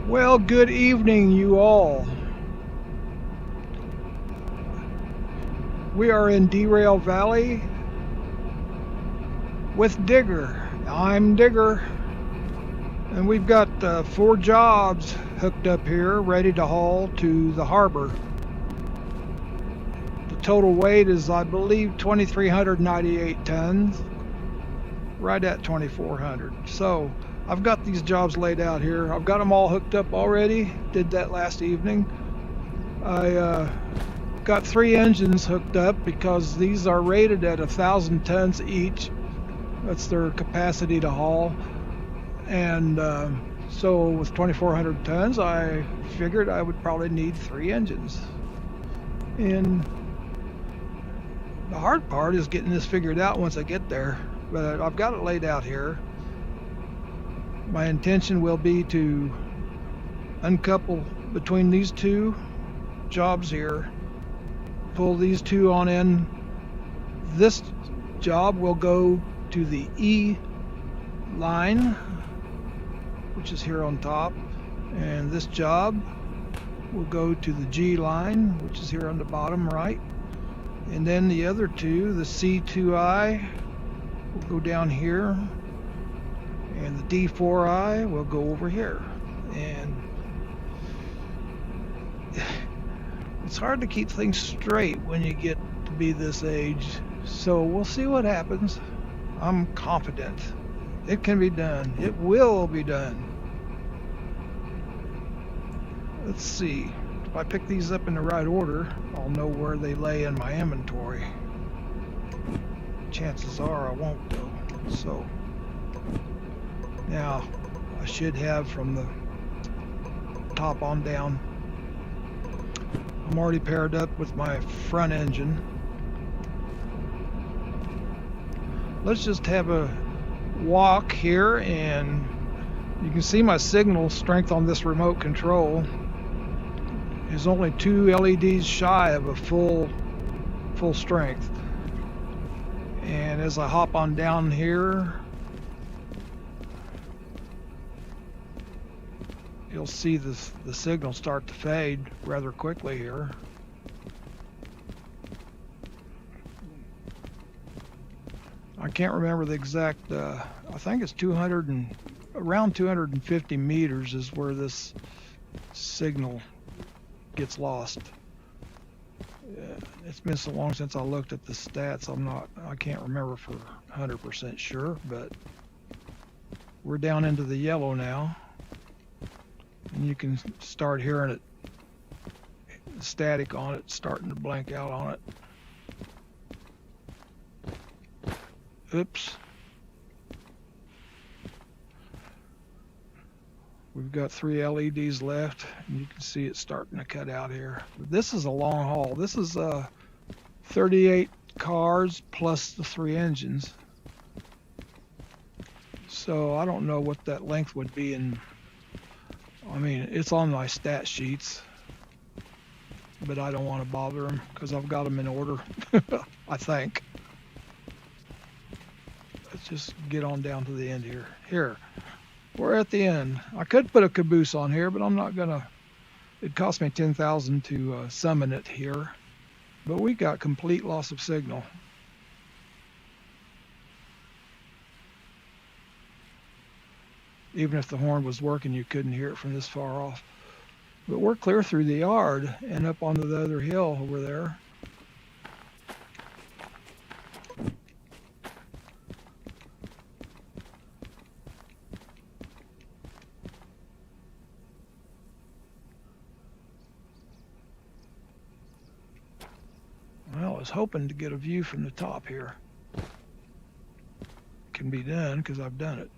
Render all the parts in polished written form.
Well, good evening, you all. We are in Derail Valley with Digger. I'm Digger, and we've got 4 jobs hooked up here, ready to haul to the harbor. The total weight is, I believe, 2,398 tons, right at 2,400. So I've got these jobs laid out here. I've got them all hooked up already. Did that last evening. I got 3 engines hooked up because these are rated at 1,000 tons each. That's their capacity to haul. And so with 2,400 tons, I figured I would probably need 3 engines. And the hard part is getting this figured out once I get there. But I've got it laid out here. My intention will be to uncouple between these 2 jobs here, pull these 2 on in. This job will go to the E line, which is here on top, and this job will go to the G line, which is here on the bottom right. And then the other 2, the C2I, will go down here, and the D4I will go over here. And it's hard to keep things straight when you get to be this age, so we'll see what happens. I'm confident it can be done. It will be done. Let's see. If I pick these up in the right order, I'll know where they lay in my inventory. Chances are I won't, though. So now I should have from the top on down. I'm already paired up with my front engine. Let's just have a walk here, and you can see my signal strength on this remote control is only 2 LEDs shy of a full strength. And as I hop on down here, you'll see the signal start to fade rather quickly here. I can't remember the exact, I think it's around 250 meters is where this signal gets lost. It's been so long since I looked at the stats, I can't remember for 100% sure, but we're down into the yellow now. And you can start hearing it, static on it, starting to blank out on it. Oops. We've got 3 LEDs left, and you can see it starting to cut out here. This is a long haul. This is 38 cars plus the 3 engines. So I don't know what that length would be in. I mean, it's on my stat sheets, but I don't want to bother them because I've got them in order, I think. Let's just get on down to the end here. Here, we're at the end. I could put a caboose on here, but I'm not gonna. It cost me $10,000 to summon it here, but we got complete loss of signal. Even if the horn was working, you couldn't hear it from this far off. But we're clear through the yard and up onto the other hill over there. Well, I was hoping to get a view from the top here. Can be done because I've done it.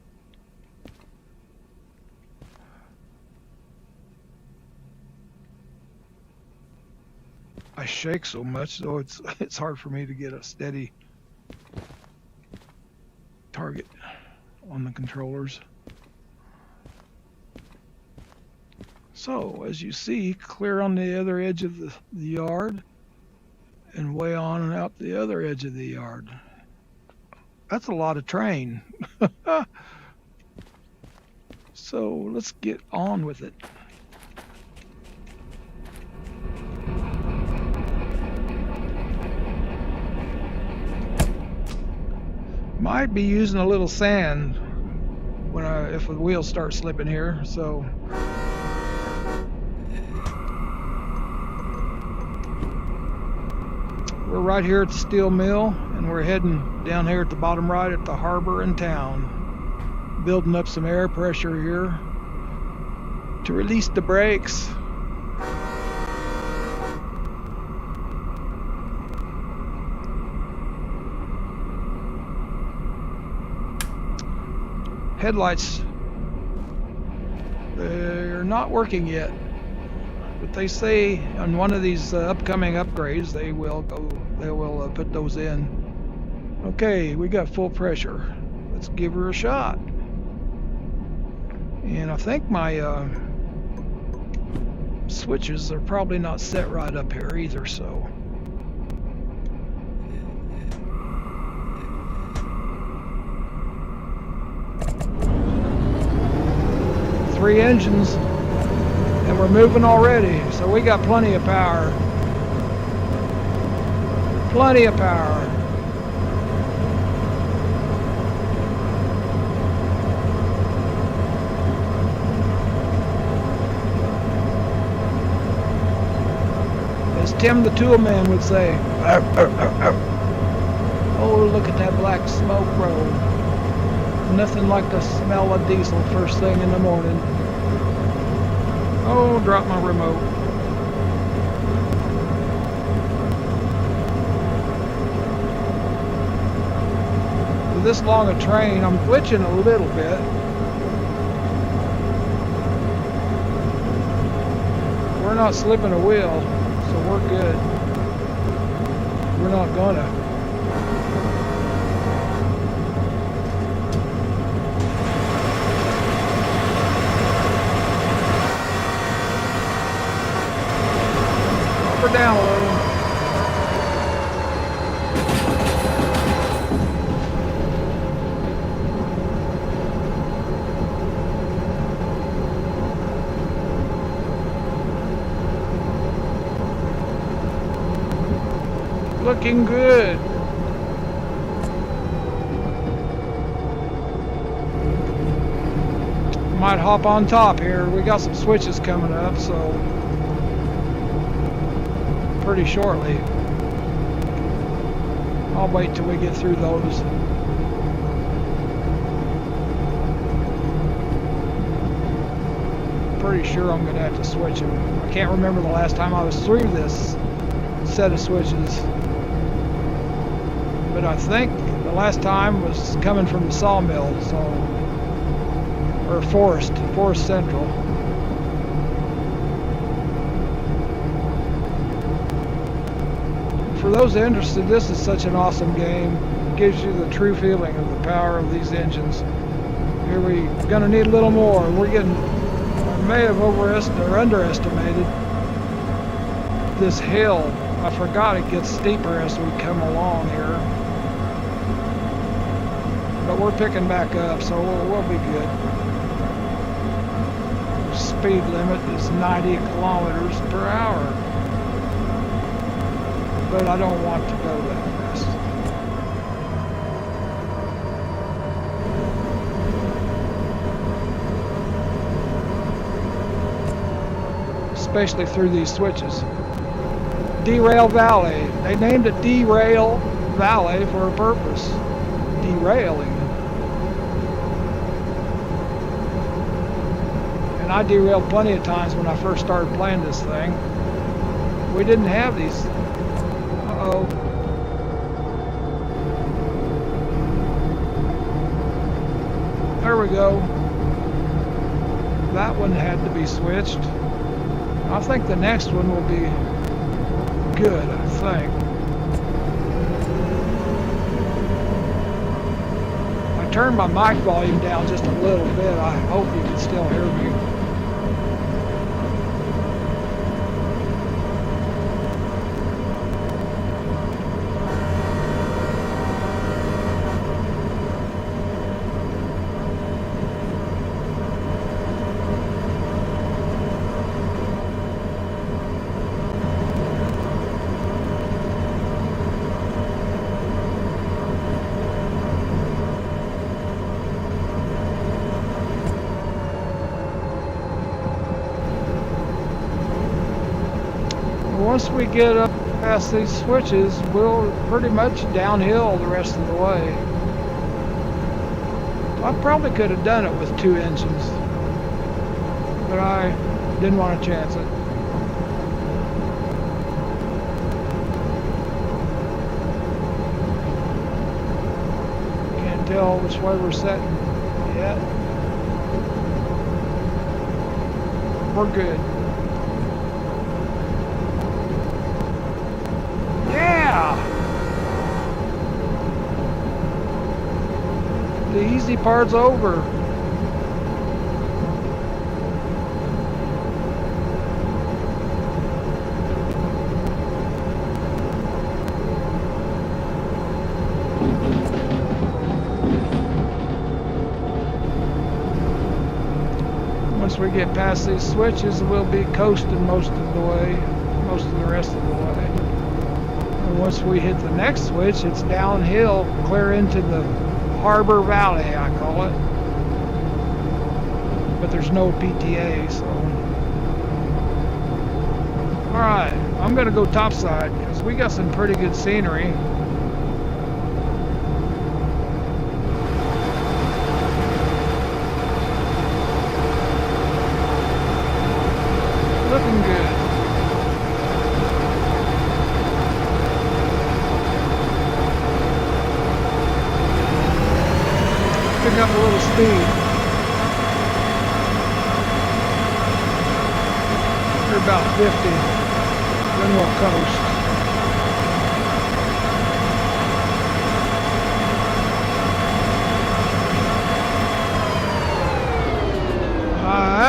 I shake so much, so it's hard for me to get a steady target on the controllers. So as you see, clear on the other edge of the yard and way on and out the other edge of the yard. That's a lot of train. So let's get on with it. Might be using a little sand when if the wheels start slipping here. So we're right here at the steel mill, and we're heading down here at the bottom right at the harbor and town, building up some air pressure here to release the brakes. Headlights, they're not working yet, but they say on one of these upcoming upgrades they will put those in. Okay, we got full pressure. Let's give her a shot. And I think my switches are probably not set right up here either, so three engines, and we're moving already, so we got plenty of power. Plenty of power. As Tim the Toolman would say, arr, arr, arr, arr. Oh, look at that black smoke roll. Nothing like the smell of diesel first thing in the morning. Oh, drop my remote. With this long a train, I'm glitching a little bit. We're not slipping a wheel, so we're good. We're not gonna. Down a little. Looking good. Might hop on top here. We got some switches coming up, so pretty shortly. I'll wait till we get through those. Pretty sure I'm going to have to switch them. I can't remember the last time I was through this set of switches, but I think the last time was coming from the sawmill, so, or Forest Central. For those interested, this is such an awesome game. It gives you the true feeling of the power of these engines. Here we're gonna need a little more. I may have underestimated this hill. I forgot it gets steeper as we come along here. But we're picking back up, so we'll be good. The speed limit is 90 kilometers per hour. But I don't want to go that fast. Especially through these switches. Derail Valley. They named it Derail Valley for a purpose. Derailing. And I derailed plenty of times when I first started playing this thing. We didn't have these. Uh-oh. There we go. That one had to be switched. I think the next one will be good, I think. I turned my mic volume down just a little bit. I hope you can still hear me. once we get up past these switches, we'll pretty much downhill the rest of the way. I probably could have done it with 2 engines, but I didn't want to chance it. Can't tell which way we're setting yet. We're good. Yeah! The easy part's over. Once we get past these switches, we'll be coasting most of the way, most of the rest of the way. And once we hit the next switch, it's downhill, clear into the Harbor Valley, I call it. But there's no PTA, so. Alright, I'm gonna go topside, because we got some pretty good scenery. Looking good. Pick up a little speed. We're about 50. Then we'll coast.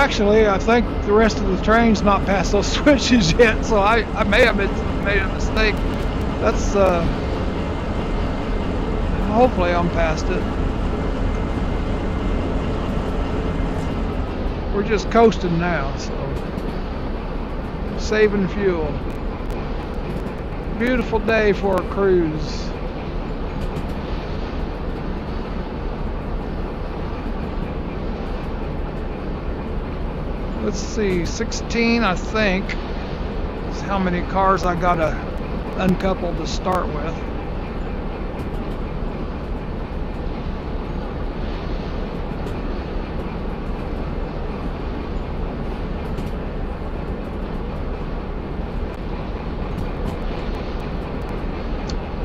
Actually, I think the rest of the train's not past those switches yet, so I may have made a mistake. That's, hopefully I'm past it. We're just coasting now, so saving fuel. Beautiful day for a cruise. Let's see, 16 I think is how many cars I gotta uncouple to start with.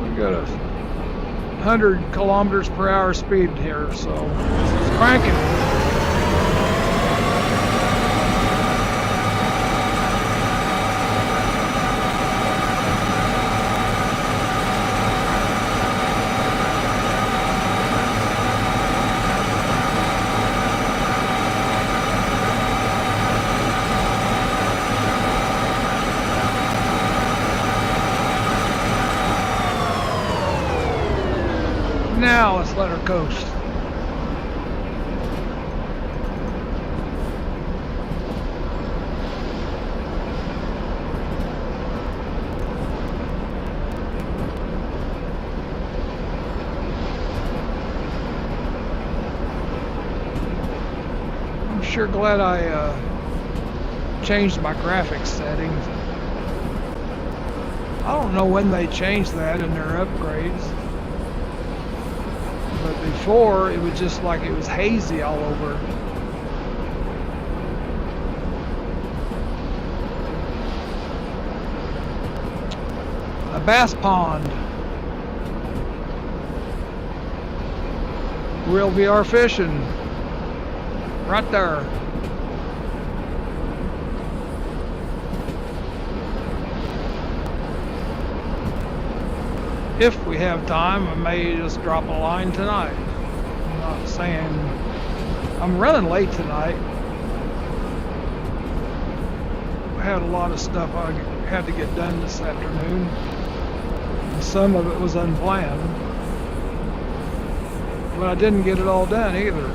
We got a 100 kilometers per hour speed here, so it's cranking. Now let's let her coast. I'm sure glad I changed my graphics settings. I don't know when they changed that in their upgrades. But before, it was just like it was hazy all over. A bass pond. Real VR fishing. Right there. If we have time, I may just drop a line tonight. I'm not saying I'm running late tonight. I had a lot of stuff I had to get done this afternoon. And some of it was unplanned. But I didn't get it all done either.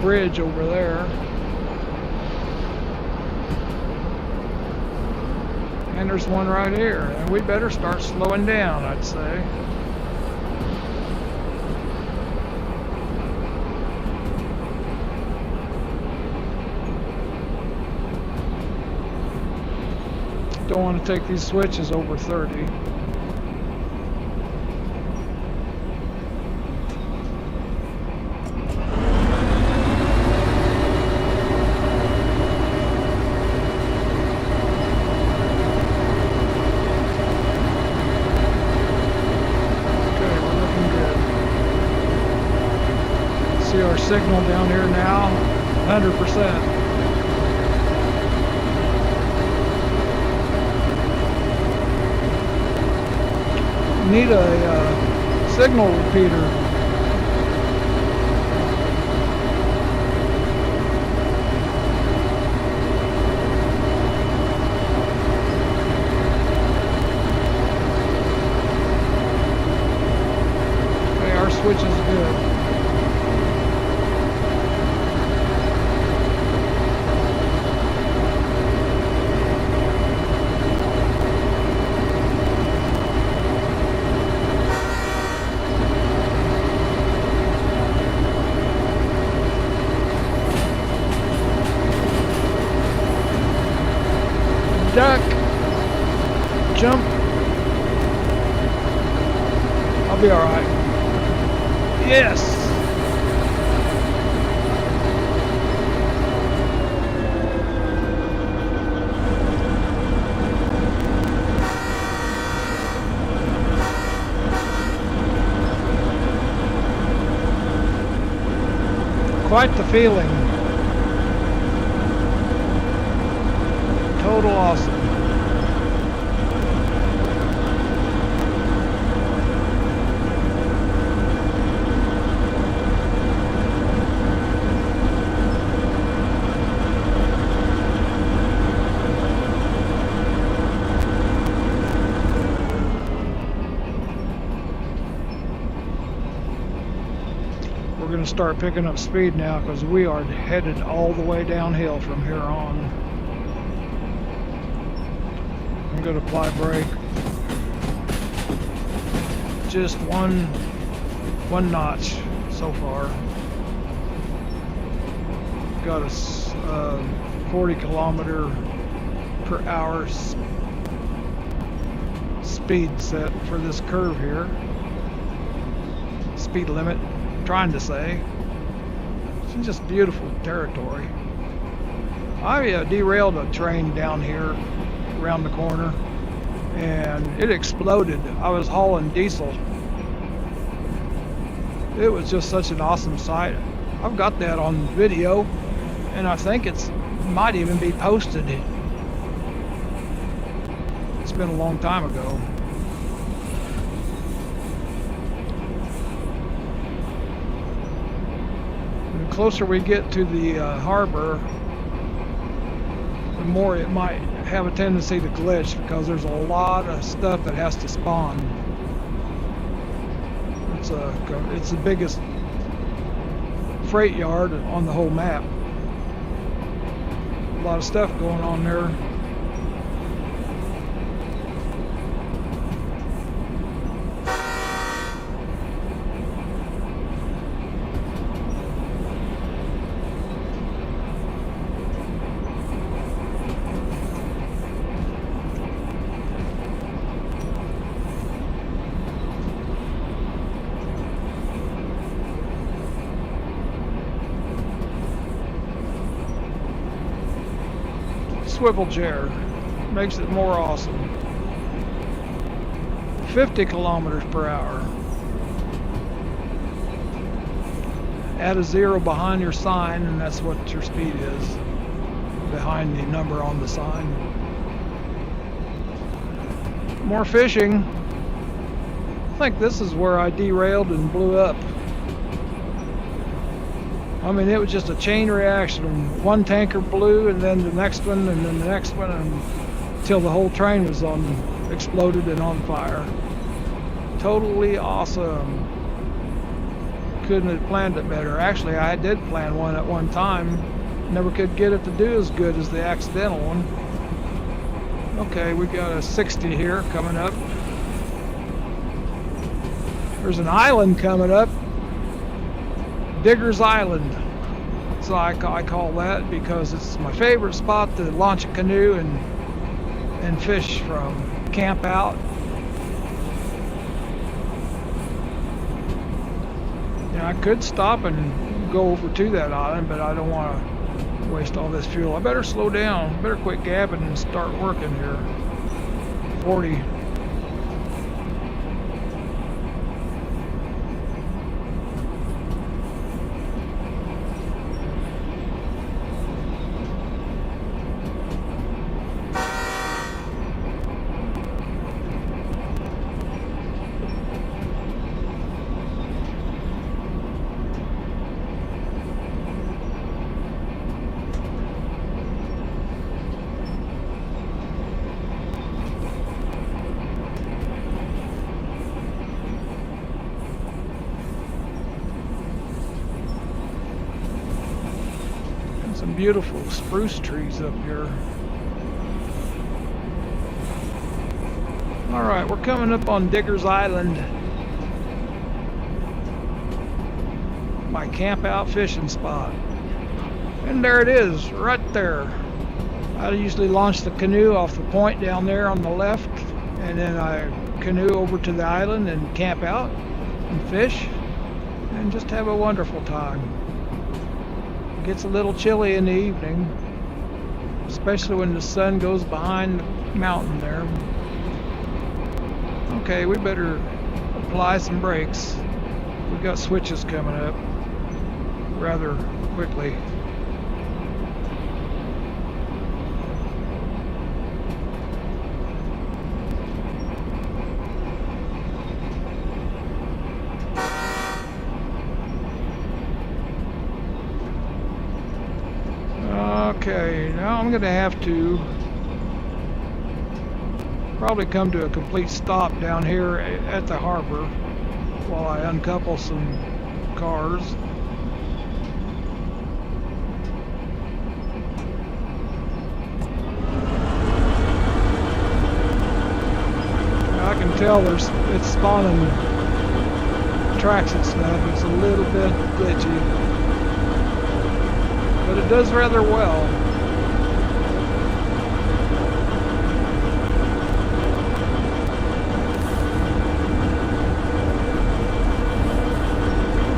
Bridge over there, And there's one right here. And we better start slowing down, I'd say. Don't want to take these switches over 30. Our signal down here now, 100%. Need a signal repeater. Okay, our switch is good. Duck, jump. I'll be all right. Yes. Quite the feeling. Total awesome. We're going to start picking up speed now because we are headed all the way downhill from here on. I'm going to apply brake. Just one notch so far. Got a 40 kilometer per hour speed set for this curve here. Speed limit, trying to say. It's just beautiful territory. I derailed a train down here around the corner and it exploded. I was hauling diesel. It was just such an awesome sight. I've got that on video and I think it's might even be posted. It's been a long time ago. The closer we get to the harbor, the more it might have a tendency to glitch because there's a lot of stuff that has to spawn. It's the biggest freight yard on the whole map. A lot of stuff going on there. Swivel chair makes it more awesome. 50 kilometers per hour. Add a 0 behind your sign and that's what your speed is, behind the number on the sign. More fishing. I think this is where I derailed and blew up. I mean, it was just a chain reaction. One tanker blew, and then the next one, and then the next one, until the whole train was exploded and on fire. Totally awesome. Couldn't have planned it better. Actually, I did plan one at one time. Never could get it to do as good as the accidental one. Okay, we got a 60 here coming up. There's an island coming up. Digger's Island. So I call that because it's my favorite spot to launch a canoe and fish from. Camp out. Yeah, I could stop and go over to that island, but I don't want to waste all this fuel. I better slow down. Better quit gabbing and start working here. 40. Some beautiful spruce trees up here. All right, we're coming up on Digger's Island. My camp out fishing spot. And there it is, right there. I usually launch the canoe off the point down there on the left, and then I canoe over to the island and camp out and fish and just have a wonderful time. It gets a little chilly in the evening, especially when the sun goes behind the mountain there. Okay, we better apply some brakes. We've got switches coming up rather quickly. Okay, now I'm going to have to probably come to a complete stop down here at the harbor while I uncouple some cars. I can tell it's spawning tracks and stuff. It's a little bit glitchy, but it does rather well.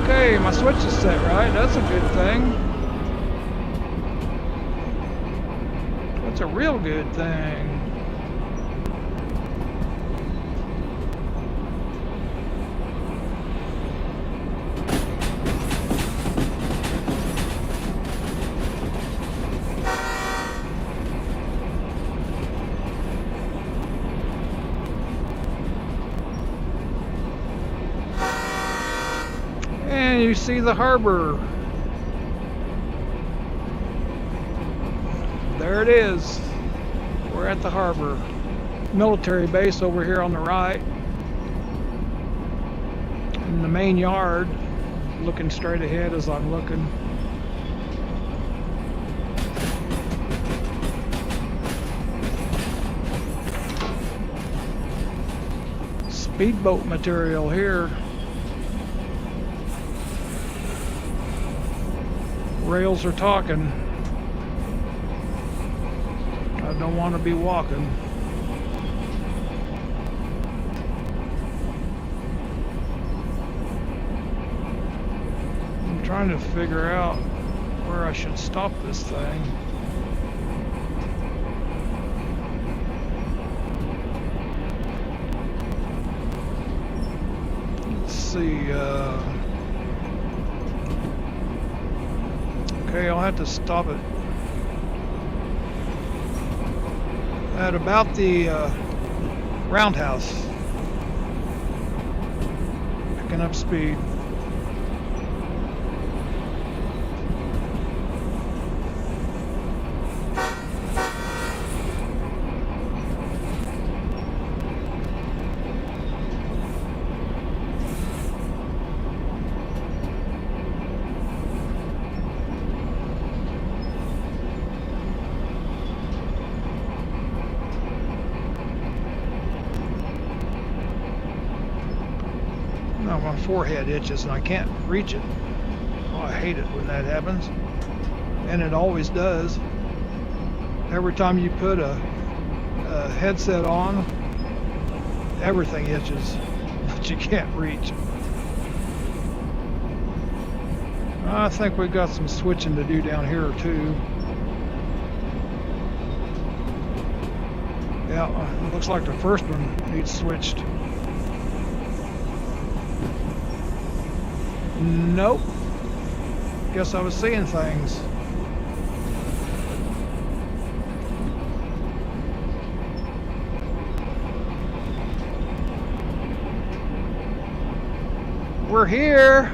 Okay, my switch is set right. That's a good thing. That's a real good thing. And you see the harbor. There it is. We're at the harbor. Military base over here on the right. In the main yard, looking straight ahead as I'm looking. Speedboat material here. Rails are talking. I don't want to be walking. I'm trying to figure out where I should stop this thing. Let's see. Okay, I'll have to stop it at about the roundhouse. Picking up speed. Oh, my forehead itches and I can't reach it. Oh, I hate it when that happens. And it always does. Every time you put a headset on, everything itches that you can't reach. I think we've got some switching to do down here too. Yeah, it looks like the first one needs switched. Nope. Guess I was seeing things. We're here.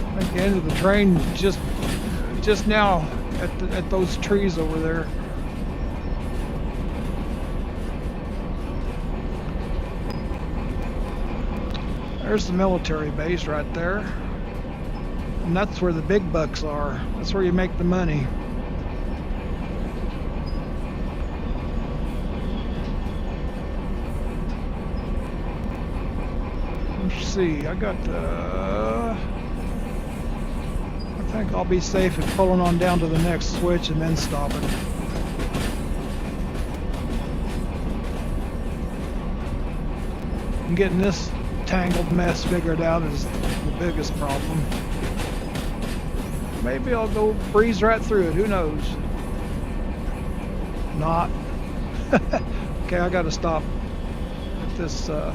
I think the end of the train just now at those trees over there. There's the military base right there. And that's where the big bucks are. That's where you make the money. Let's see, I think I'll be safe at pulling on down to the next switch and then stopping. And getting this tangled mess figured out is the biggest problem. Maybe I'll go breeze right through it, who knows? Not. Okay, I gotta stop at this, our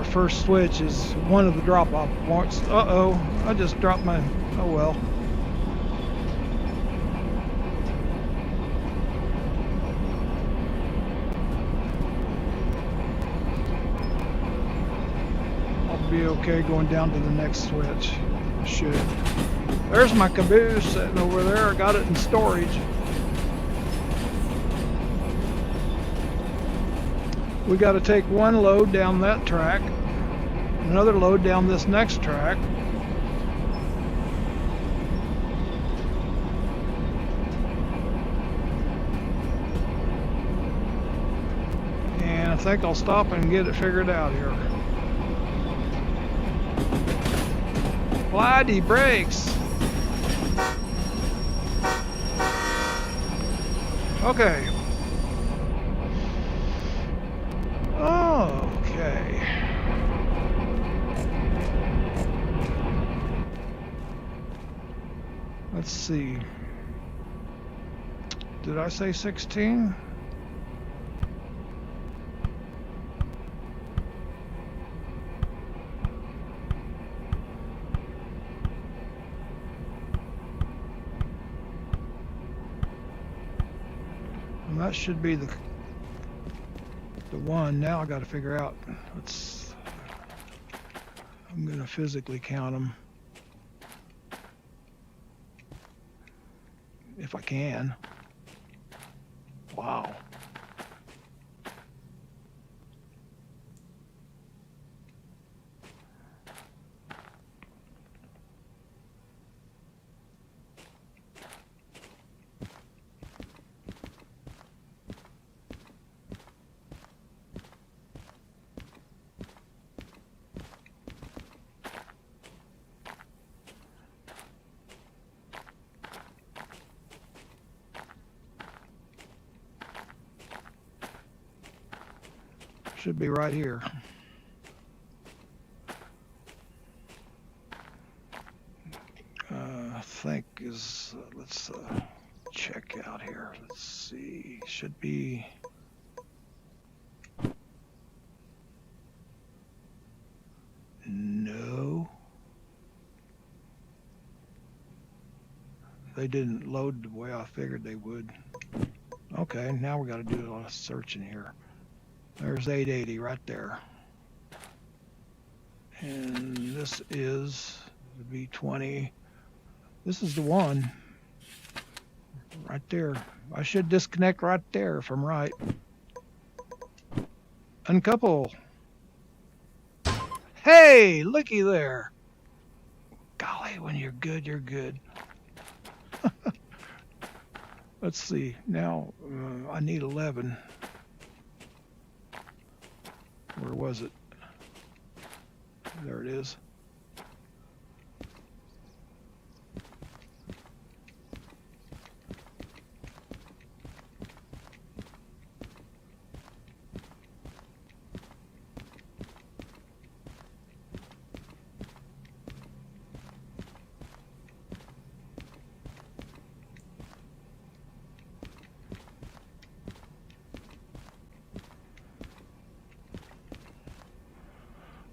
first switch is one of the drop-off points. Uh-oh, I just dropped my, oh well. Be okay going down to the next switch. Should. There's my caboose sitting over there. I got it in storage. We got to take one load down that track, another load down this next track. And I think I'll stop and get it figured out here. Apply the brakes. Okay. Okay. Let's see. Did I say 16? That should be the one. Now I got to figure out. I'm going to physically count them if I can. Wow. Should be right here. I think is, let's check out here. Let's see, should be. No. They didn't load the way I figured they would. Okay, now we got to do a lot of searching here. There's 880 right there. And this is the V20. This is the one. Right there. I should disconnect right there if I'm right. Uncouple. Hey, looky there. Golly, when you're good, you're good. Let's see. Now, I need 11. Where was it? There it is.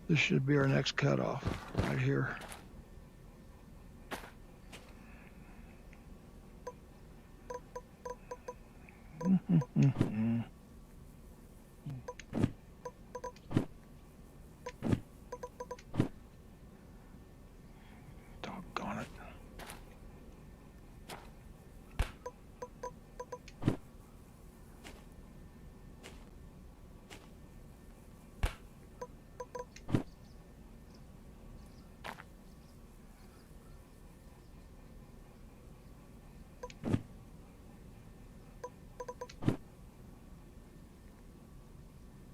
This should be our next cutoff right here. Doggone it.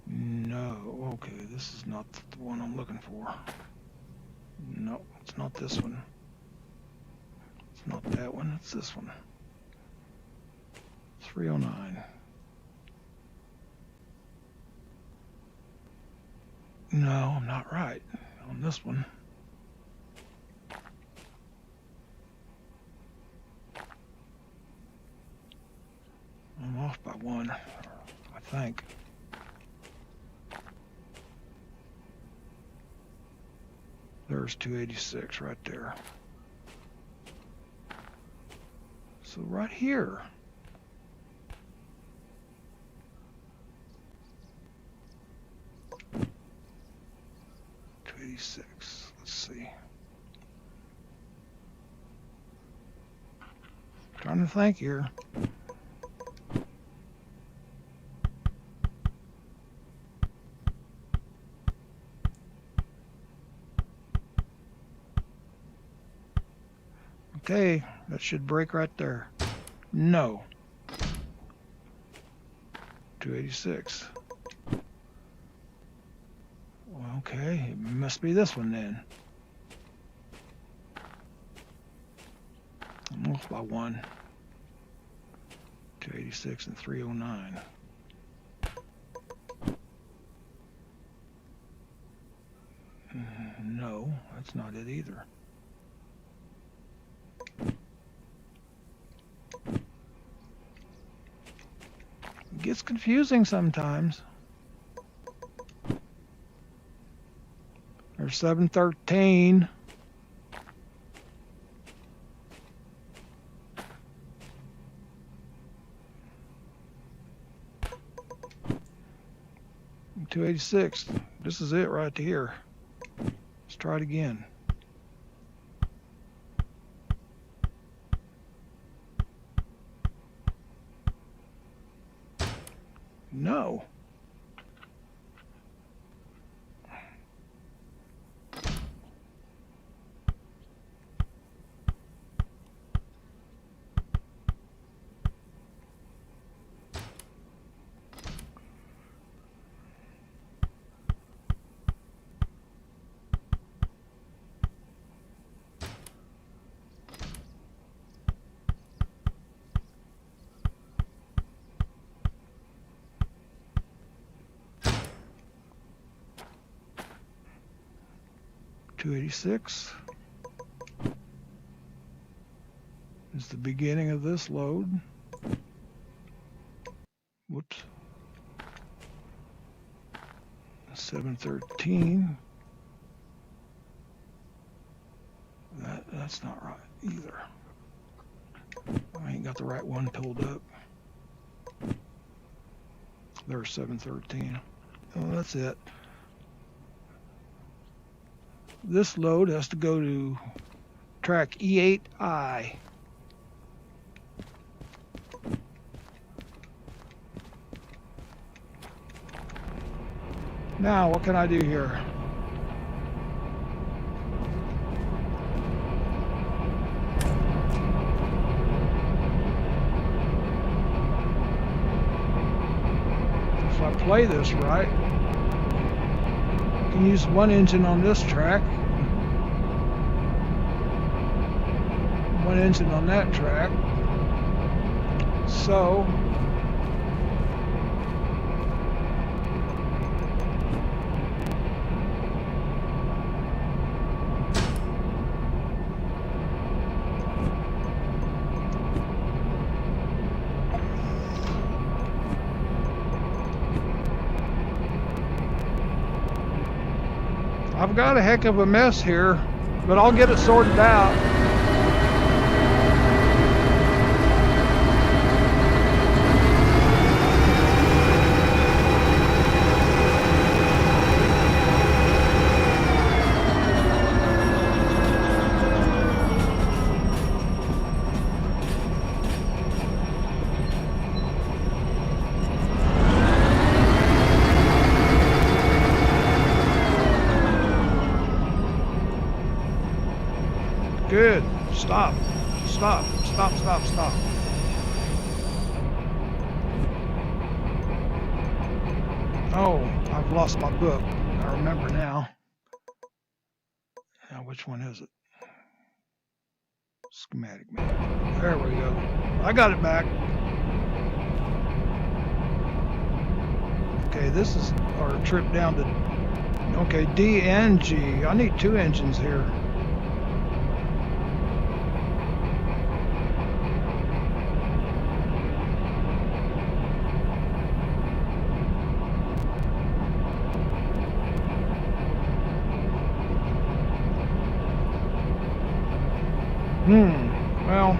No, okay, this is not the one I'm looking for. No, it's not this one. It's not that one, it's this one. 309. No, I'm not right on this one. I'm off by one, I think. There's 286 right there. So right here. Let's see. Trying to think here. Okay, that should break right there. No. 286. Okay, it must be this one then. I'm off by one. 286 and 309. No, that's not it either. It gets confusing sometimes. There's 713. And 286. This is it right here. Let's try it again. No. .286 is the beginning of this load. Whoops. 713. That's not right either. I ain't got the right one pulled up. There's 713. Oh, that's it. This load has to go to track E8I. Now, what can I do here? play this right. You can use one engine on this track, one engine on that track. So I've got a heck of a mess here, but I'll get it sorted out. Good. Stop. Stop. Stop, stop, stop. Oh, I've lost my book. I remember now. Now, which one is it? Schematic map. There we go. I got it back. Okay, this is our trip down to... Okay, D and G. I need two engines here. Well,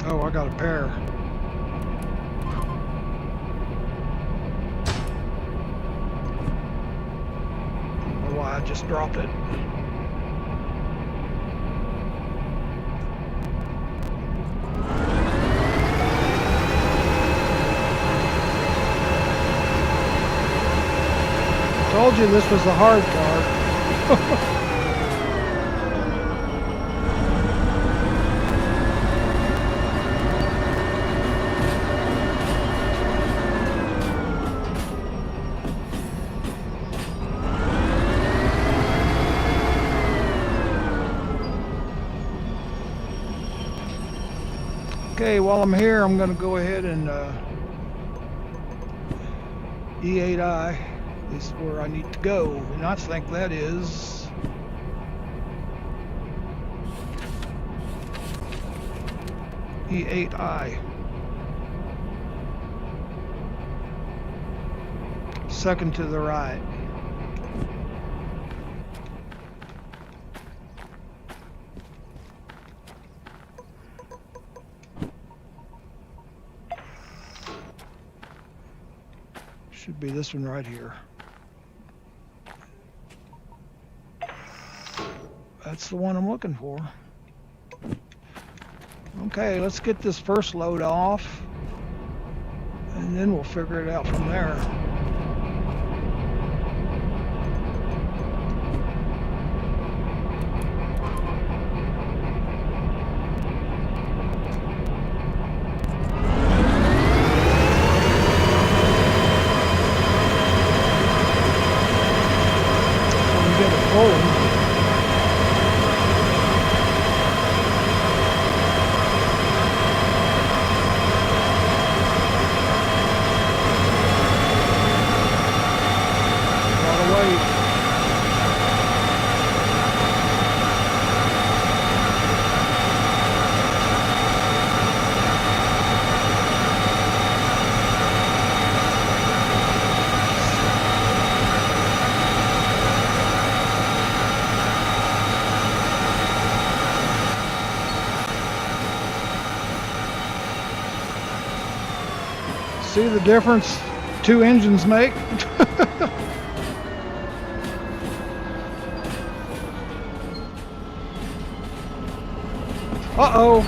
oh, I got a pair. I don't know why I just dropped it. I told you this was a hard car. Okay, while I'm here, I'm going to go ahead and E8I is where I need to go, and I think that is E8I. Second to the right. Should be this one right here. That's the one I'm looking for. Okay, let's get this first load off, and then we'll figure it out from there. See the difference two engines make? Uh-oh.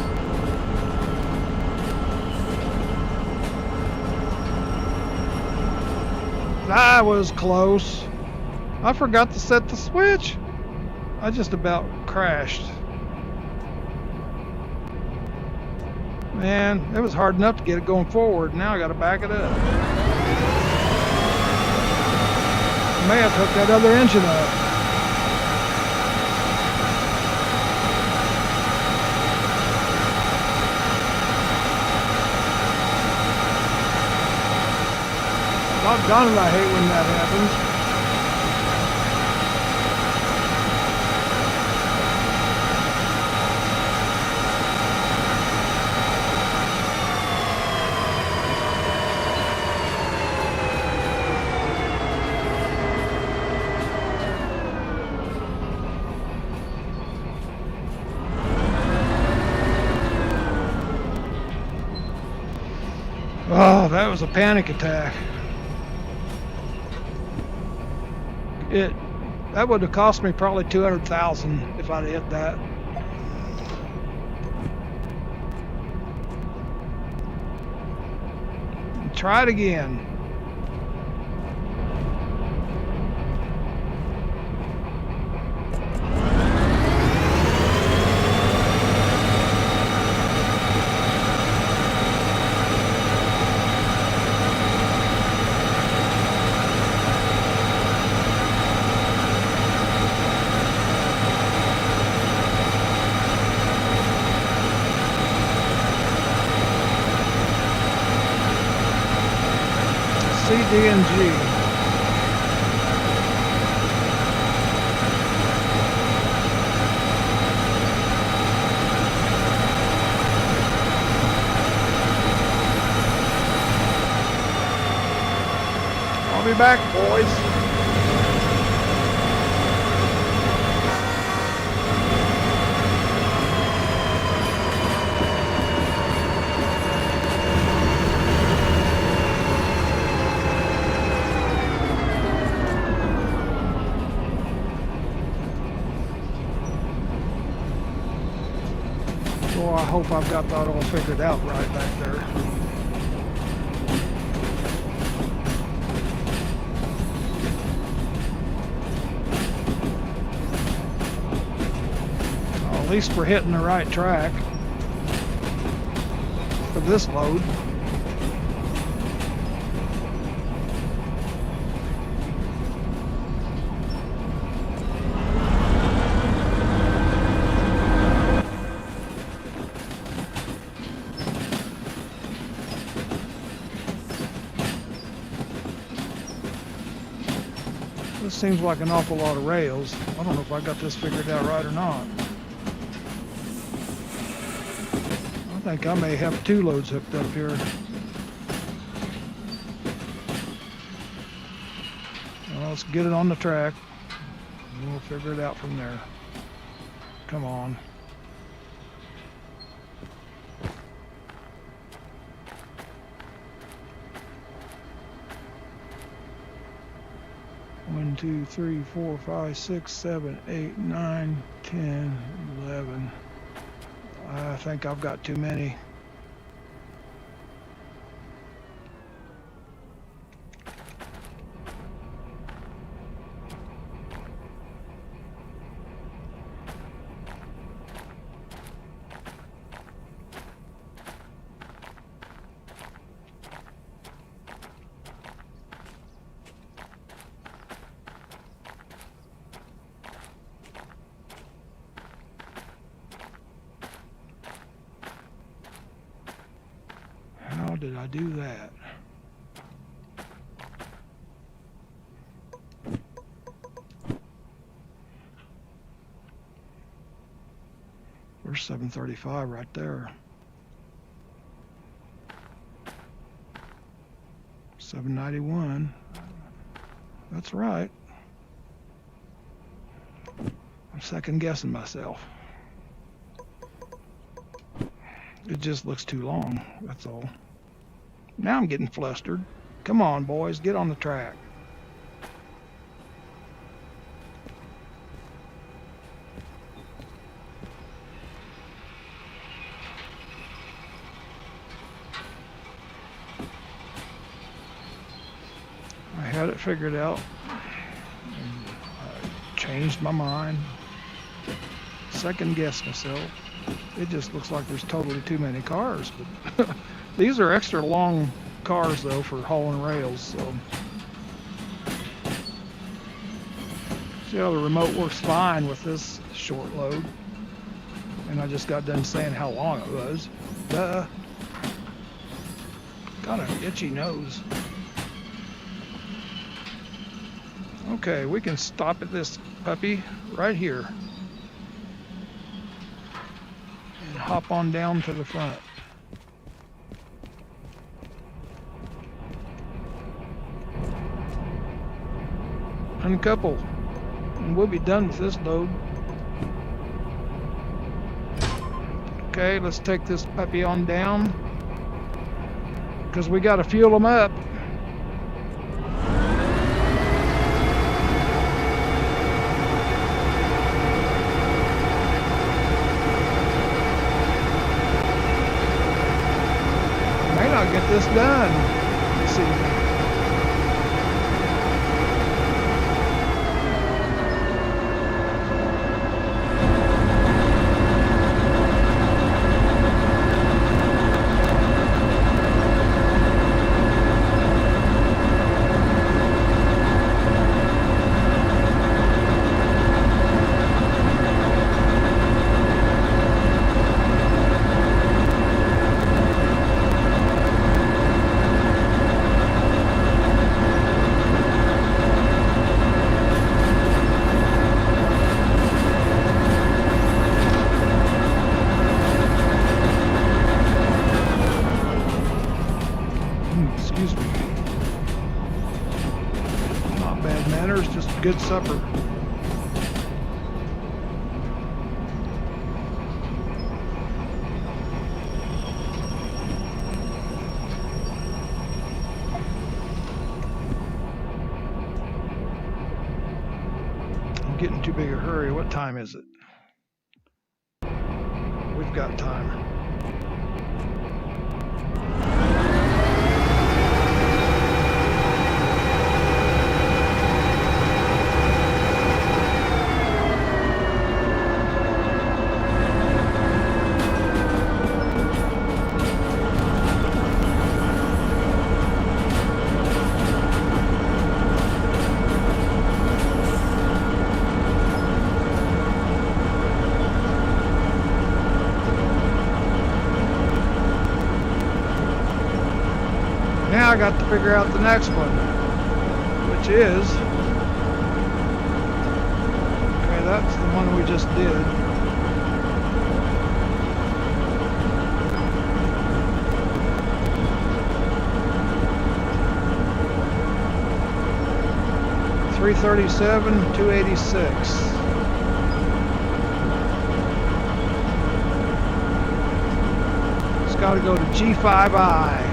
That was close. I forgot to set the switch. I just about crashed. Man, it was hard enough to get it going forward. Now I got to back it up. I may have to hook that other engine up. Doggone it, I hate when that happens. Oh, that was a panic attack. That would have cost me probably 200,000 if I'd hit that. Try it again. C, D, and G. I'll be back, boys. Well, I hope I've got that all figured out right back there. Well, at least we're hitting the right track for this load. This seems like an awful lot of rails. I don't know if I got this figured out right or not. I think I may have two loads hooked up here. Well, let's get it on the track, and we'll figure it out from there. Come on. One, 2, 3, 4, 5, 6, 7, 8, 9, 10, 11. I think I've got too many. How did I do that? There's 735 right there. 791. That's right. I'm second guessing myself. It just looks too long, that's all. Now I'm getting flustered. Come on, boys, get on the track. I had it figured out. I changed my mind. Second guessed myself. It just looks like there's totally too many cars. But these are extra long cars though for hauling rails. So see how the remote works fine with this short load. And I just got done saying how long it was. Duh. Got an itchy nose. Okay, we can stop at this puppy right here and hop on down to the front. Uncouple, and we'll be done with this load. Okay, let's take this puppy on down because we got to fuel them up. Get this done this evening. Excuse me. Not bad manners, just a good supper. I'm getting too big a hurry. What time is it? We've got time. Now I got to figure out the next one, which is, okay, that's the one we just did. $337, $286. It's got to go to G5I.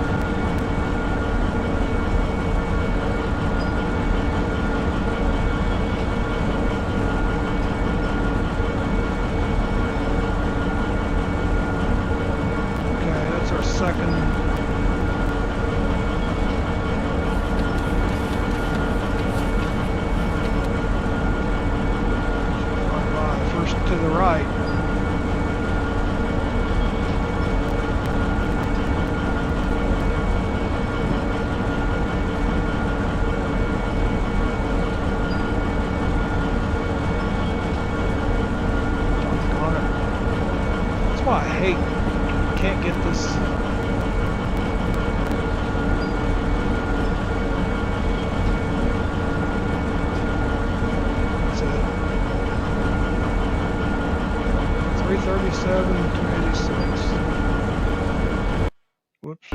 Second. First to the right. That's why I hate can't get this. $337, $286. Whoops.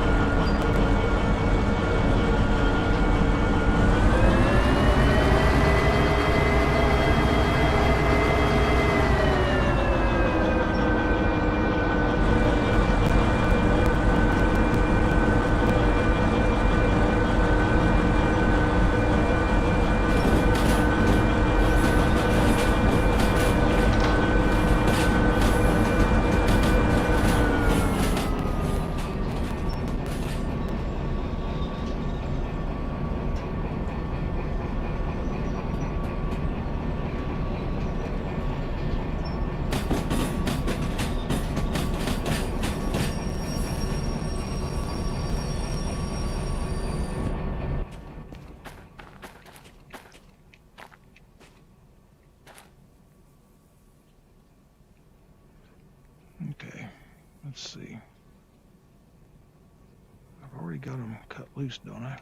Let's see. I've already got them cut loose, don't I?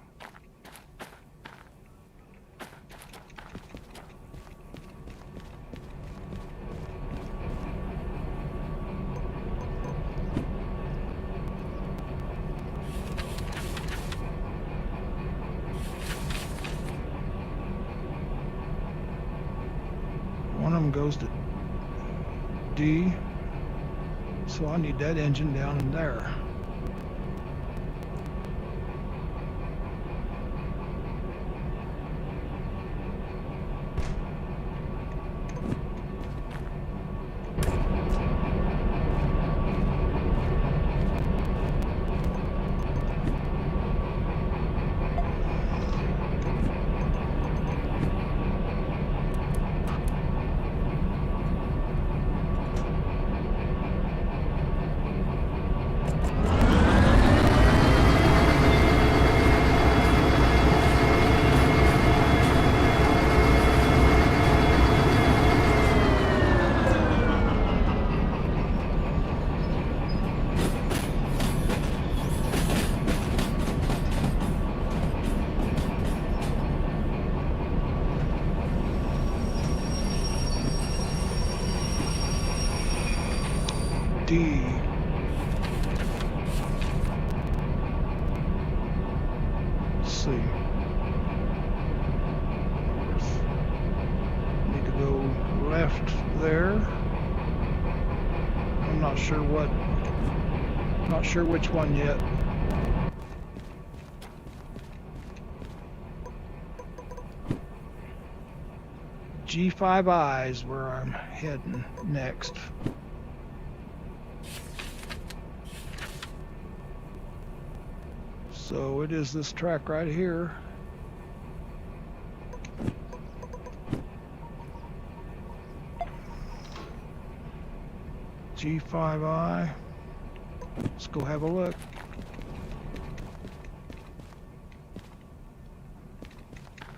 One of them goes to D, so I need that engine down in there. D. Let's see. Need to go left there. I'm not sure which one yet. G5I is where I'm heading next. So it is this track right here. G5I. Let's go have a look.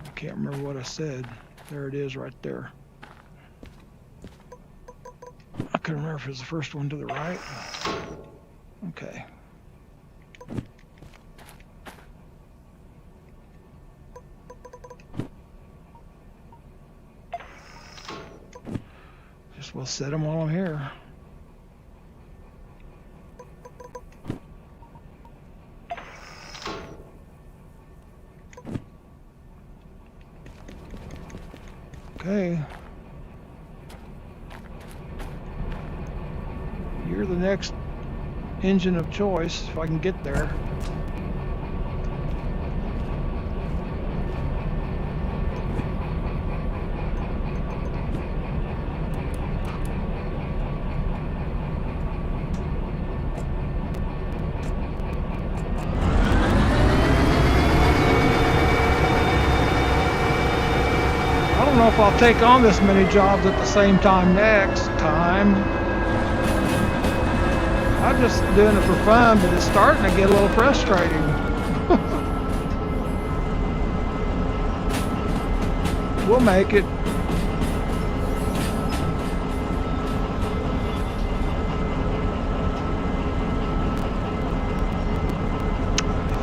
I can't remember what I said. There it is right there. I couldn't remember if it was the first one to the right. Okay. Just we'll set them while I'm here. Okay. You're the next engine of choice if I can get there. I don't know if I'll take on this many jobs at the same time next time. I'm just doing it for fun, but it's starting to get a little frustrating. We'll make it.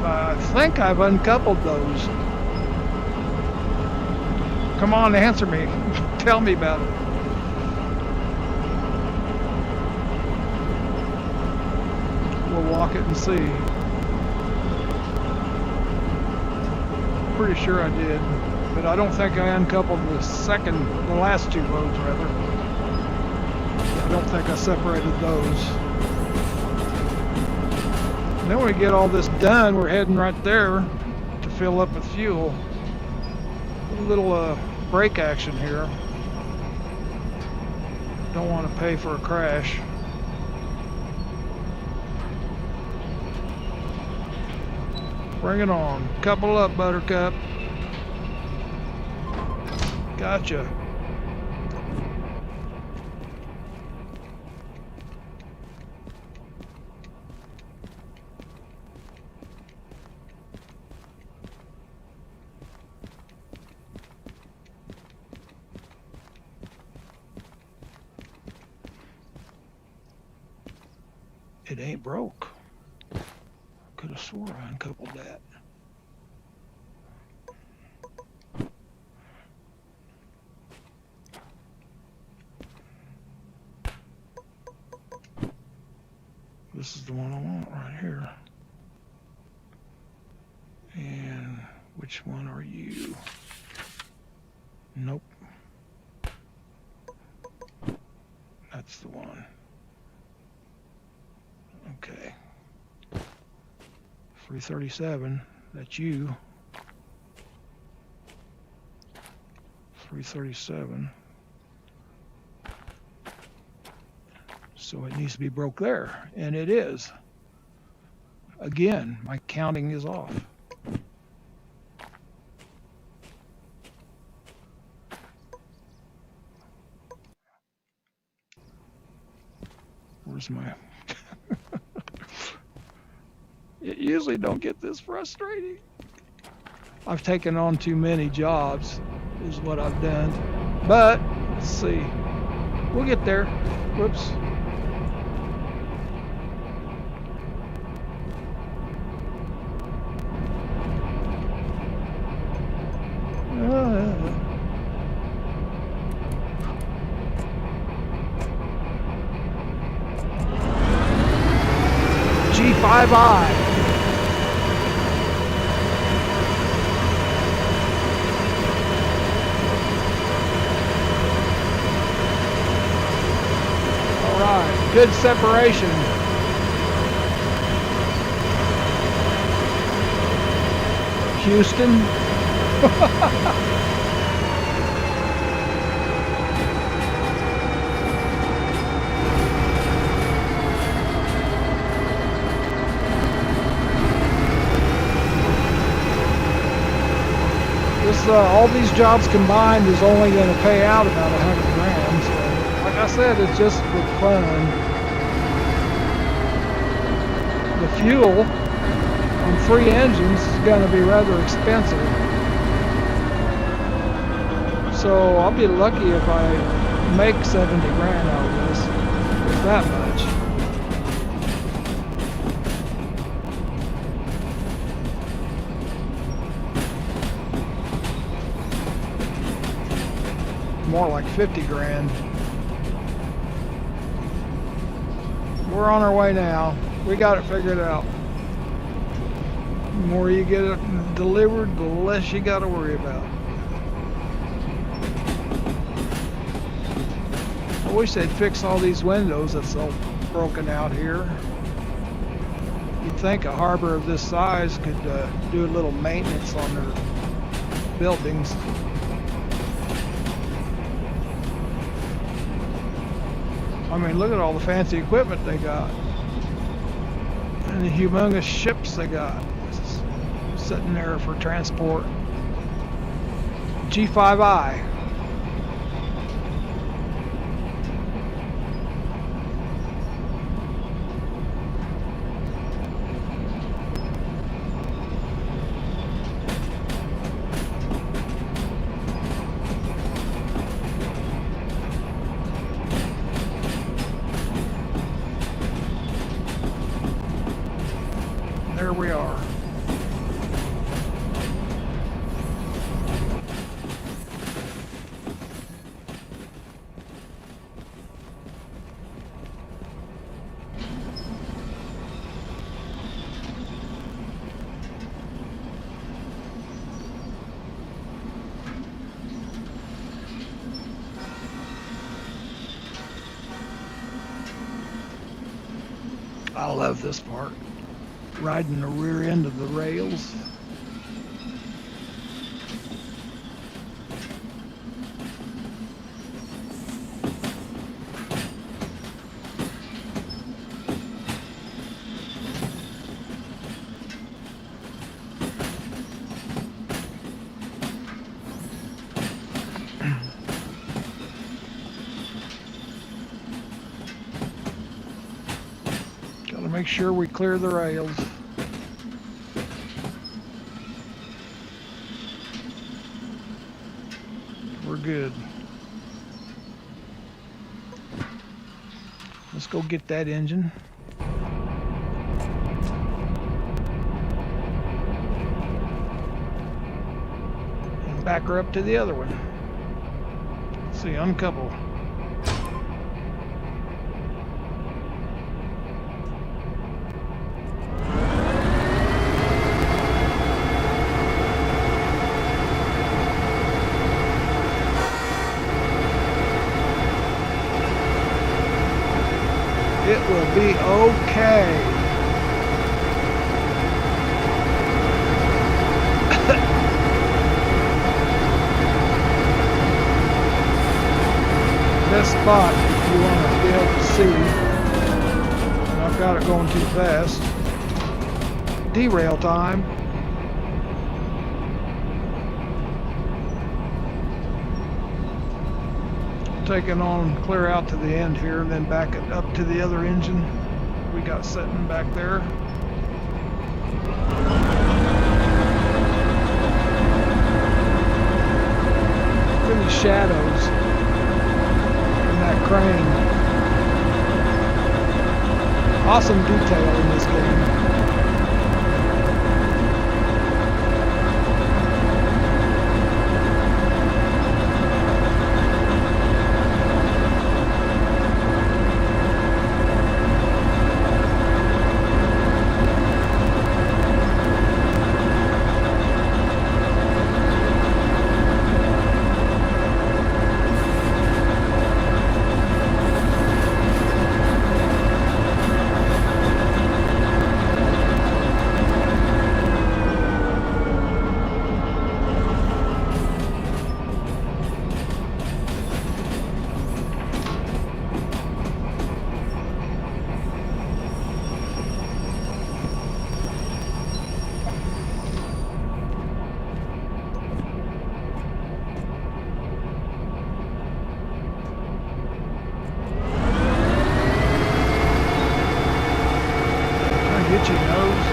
I think I've uncoupled those. Come on, answer me. Tell me about it. We'll walk it and see. Pretty sure I did, but I don't think I uncoupled the last two loads rather. I don't think I separated those. And then when we get all this done, we're heading right there to fill up with fuel. A little brake action here. Don't want to pay for a crash. Bring it on. Couple up, Buttercup. Gotcha. It ain't broke. Could have swore I uncoupled that. This is the one I want right here. And which one are you? Nope. That's the one. Okay. 337, that's you. 337. So it needs to be broke there, and it is. Again, my counting is off. Where's my... It usually don't get this frustrating. I've taken on too many jobs, is what I've done. But, let's see. We'll get there. Whoops. G5i. All right, good separation. Houston. All these jobs combined is only going to pay out about 100 grand. So, like I said, it's just for fun. The fuel on 3 engines is going to be rather expensive. So I'll be lucky if I make 70 grand out of this, if that much. More like 50 grand. We're on our way now. We got it figured out. The more you get it delivered, the less you got to worry about. I wish they'd fix all these windows that's all broken out here. You'd think a harbor of this size could do a little maintenance on their buildings. I mean, look at all the fancy equipment they got. And the humongous ships they got sitting there for transport. G5i. There we are. I love this part. Riding the rear end of the rails. Gotta make sure we clear the rails. We're good. Let's go get that engine. back her up to the other one. Let's see, uncouple. It will be okay. This spot you want to be able to see. And I've got it going too fast. Derail time. Take it on clear out to the end here and then back it up to the other engine we got sitting back there. Look at these shadows in that crane. Awesome detail in this game. Get your nose.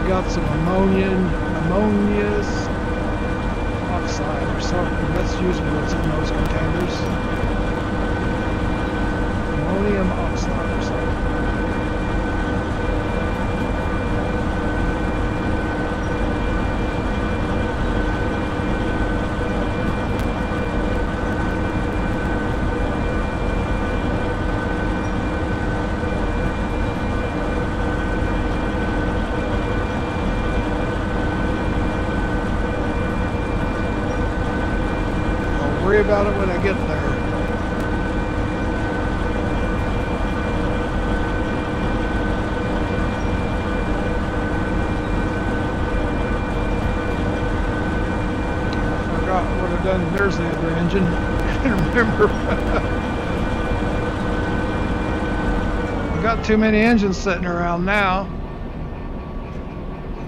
Got some ammonious oxide or something. That's usually what's in those containers. Ammonium oxide or something. Worry about it when I get there. I forgot what I've done. There's the other engine. I can't remember. I've got too many engines sitting around now.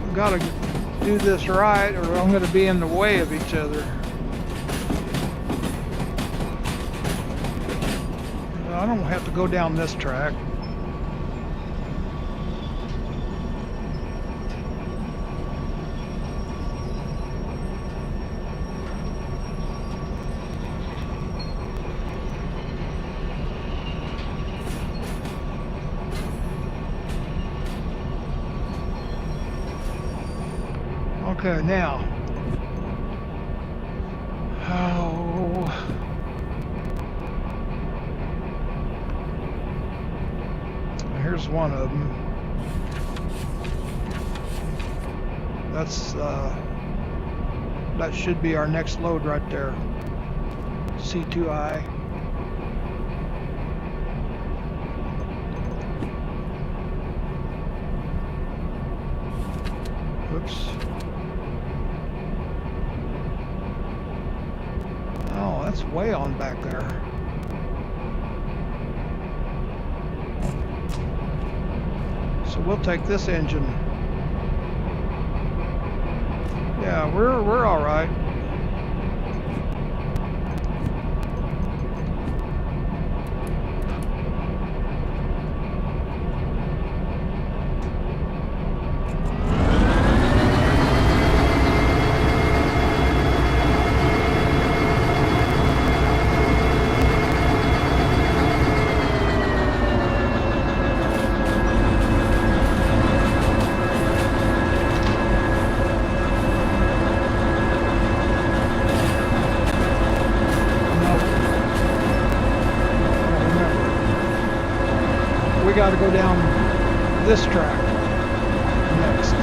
I've got to do this right or I'm going to be in the way of each other. I don't have to go down this track. Okay, now. There's one of them. That's that should be our next load right there. C2I. Oops. Oh, that's way on back there. So we'll take this engine. Yeah, we're all right. Got to go down this track next.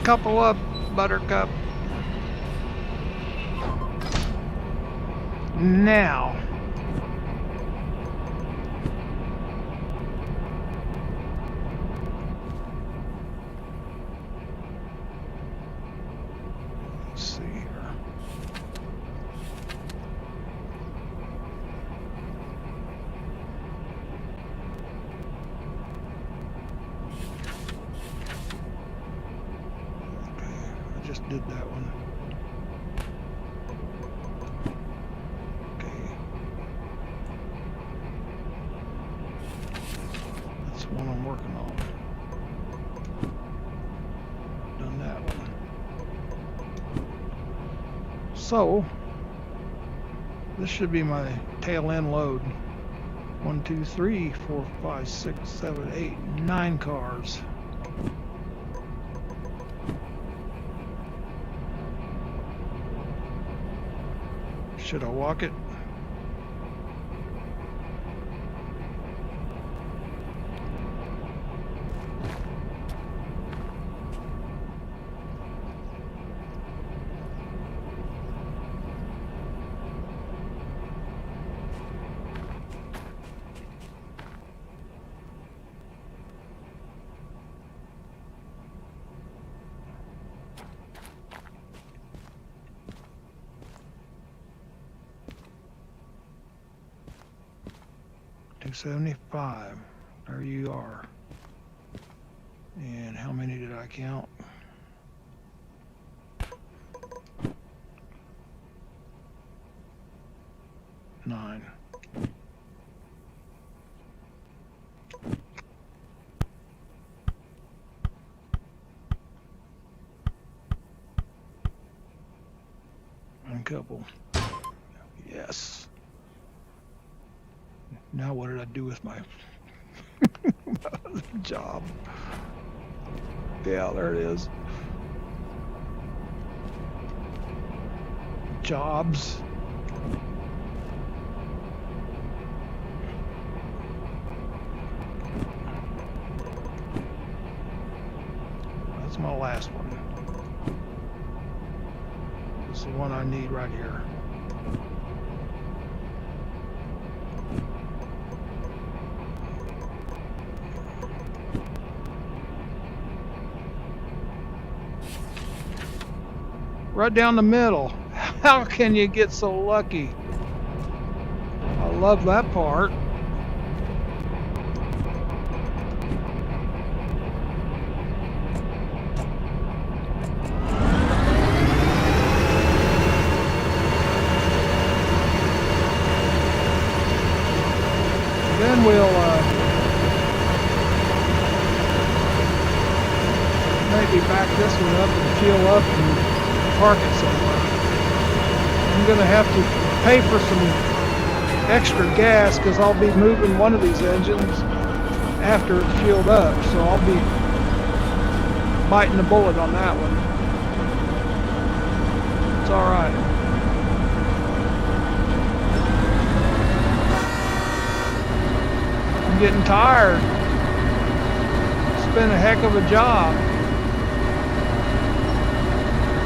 Couple up, Buttercup. Now, let's see here. Just did that one. Okay. That's the one I'm working on. Done that one. So, this should be my tail end load. 1, 2, 3, 4, 5, 6, 7, 8, 9 cars. Should I walk it? $275. There you are. And how many did I count? 9. Uncouple. Yes. Now what did I do with my job? Yeah, there it is. jobs. That's my last one. This is the one I need right here. Right down the middle. How can you get so lucky? I love that part. Then we'll maybe back this one up and fuel up and park it somewhere. I'm going to have to pay for some extra gas because I'll be moving one of these engines after it's fueled up, so I'll be biting the bullet on that one. It's all right. I'm getting tired. It's been a heck of a job.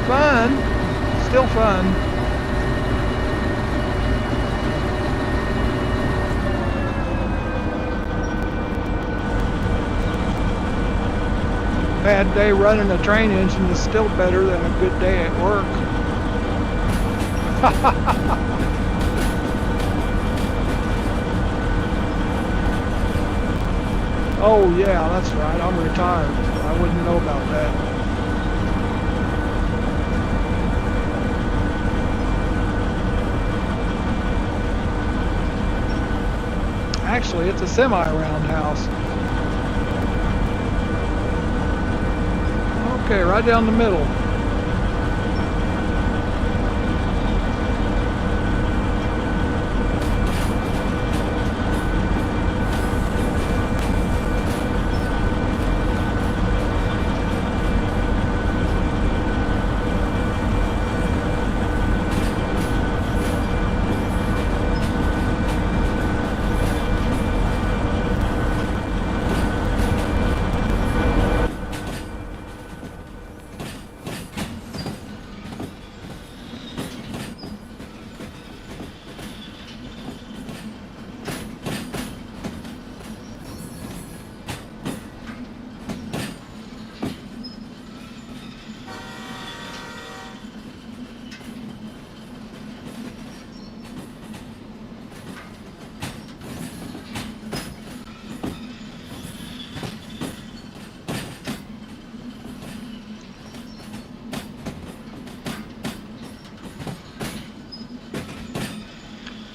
Fun, still fun. Bad day running a train engine is still better than a good day at work. Oh yeah, that's right, I'm retired. I wouldn't know about that. Actually, it's a semi-roundhouse. Okay, right down the middle.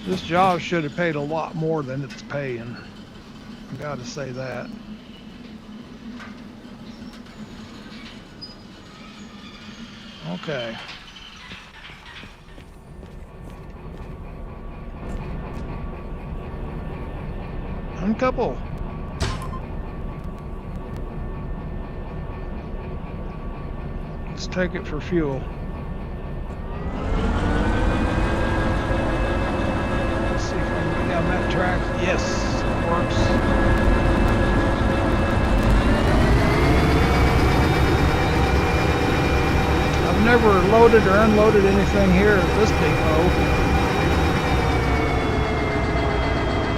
This job should have paid a lot more than it's paying. I gotta say that. Okay. Uncouple. Let's take it for fuel. That track, yes, it works. I've never loaded or unloaded anything here at this depot.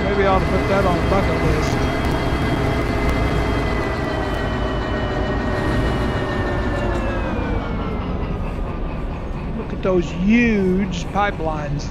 Maybe I ought to put that on the bucket list. Look at those huge pipelines.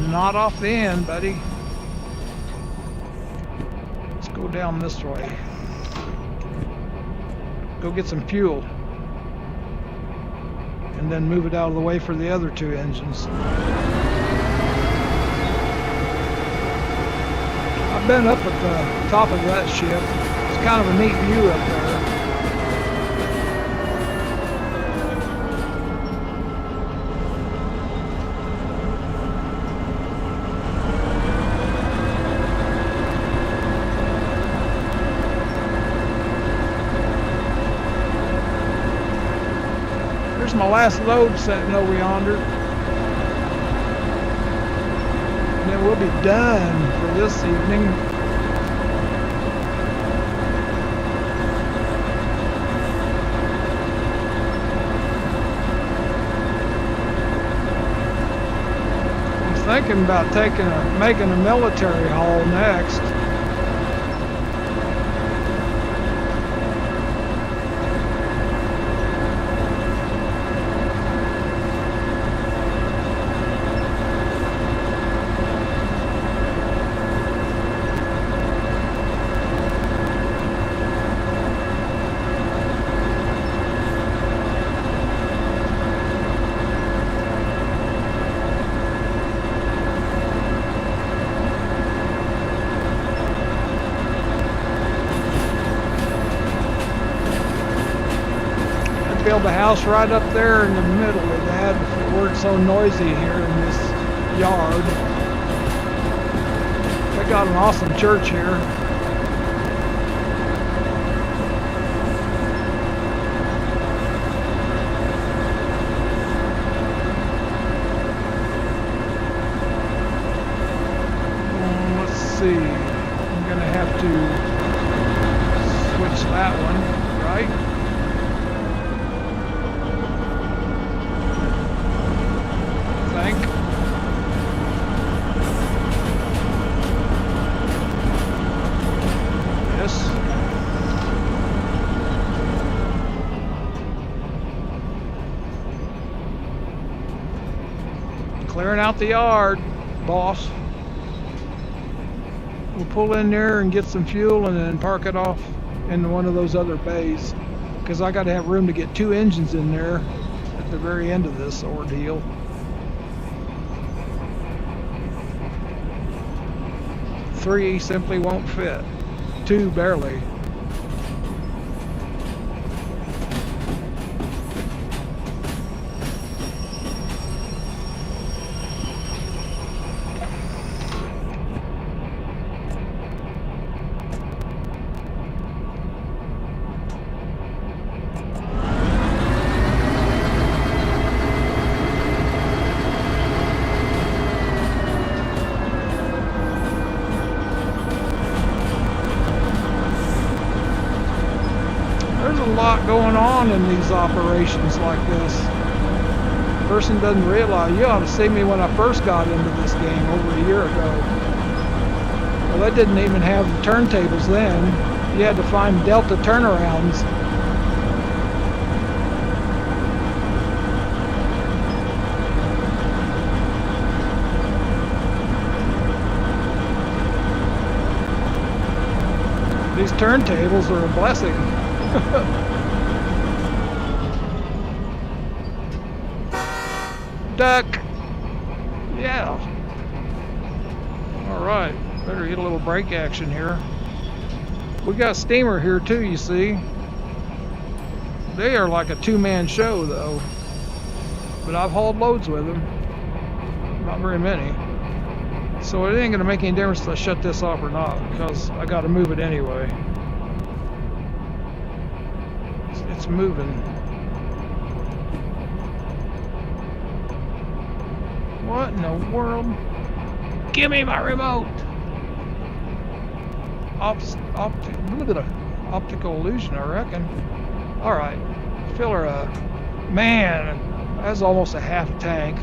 Not off the end, buddy. Let's go down this way. Go get some fuel. and then move it out of the way for the other two engines. I've been up at the top of that ship. It's kind of a neat view up there. Here's my last load sitting over yonder. And then we'll be done for this evening. I'm thinking about making a military haul next. Build a house right up there in the middle of that if it weren't so noisy here in this yard. They got an awesome church here. Let's see. I'm gonna have to switch that one, right? Clearing out the yard, boss. We'll pull in there and get some fuel and then park it off in one of those other bays, because I got to have room to get two engines in there at the very end of this ordeal. Three simply won't fit. Two barely. There's a lot going on in these operations like this. The person doesn't realize. You ought to see me when I first got into this game over a year ago. Well, they didn't even have the turntables then. You had to find delta turnarounds. These turntables are a blessing. Duck. Yeah. All right. Better get a little brake action here. We got steamer here too, you see. They are like a two-man show though. But I've hauled loads with them. Not very many. So it ain't gonna make any difference if I shut this off or not, because I gotta move it anyway. It's moving. What in the world? Give me my remote! Optical illusion, I reckon. Alright. Fill her up. Man, that's almost a half tank.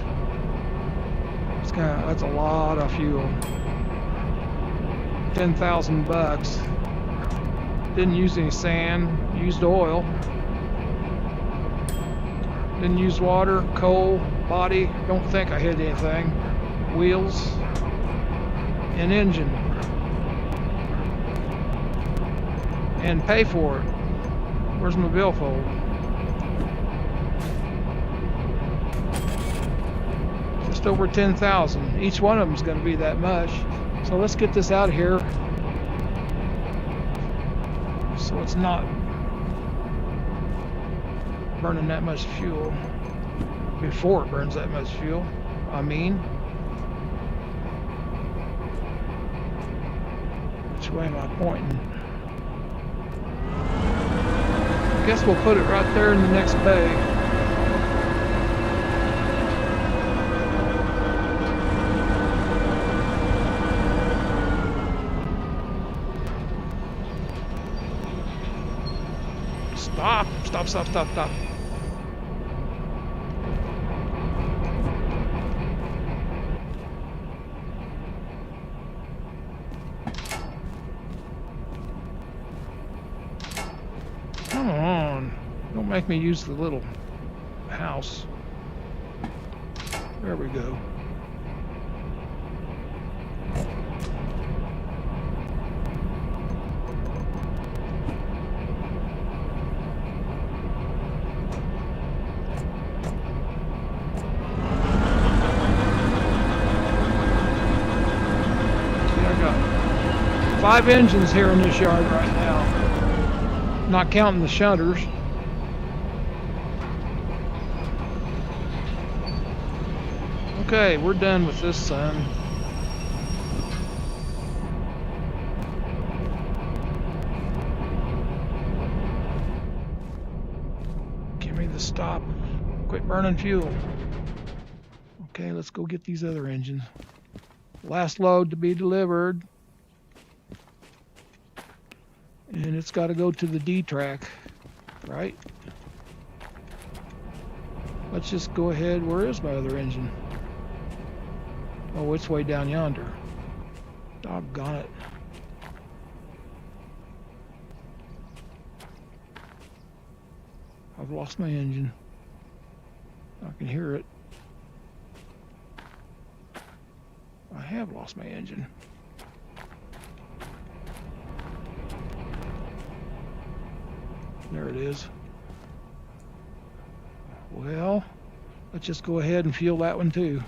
That's a lot of fuel. 10,000 bucks. Didn't use any sand. Used oil. Didn't use water, coal, body. Don't think I hit anything. Wheels. An engine. And pay for it. Where's my billfold? just over 10,000. Each one of them is going to be that much. So let's get this out of here so it's not burning that much fuel before it burns that much fuel. Which way am I pointing? I guess we'll put it right there in the next bay. Stop. Come on. Don't make me use the little house. There we go. See, I got 5 engines here in this yard right now, not counting the shunters. Okay, we're done with this son. Give me the stop. Quit burning fuel. Okay, let's go get these other engines. Last load to be delivered. And it's got to go to the D track, right? Let's just go ahead. Where is my other engine? Oh, it's way down yonder. Doggone it. I've lost my engine. I can hear it. I have lost my engine. There it is. Well, let's just go ahead and fuel that one too.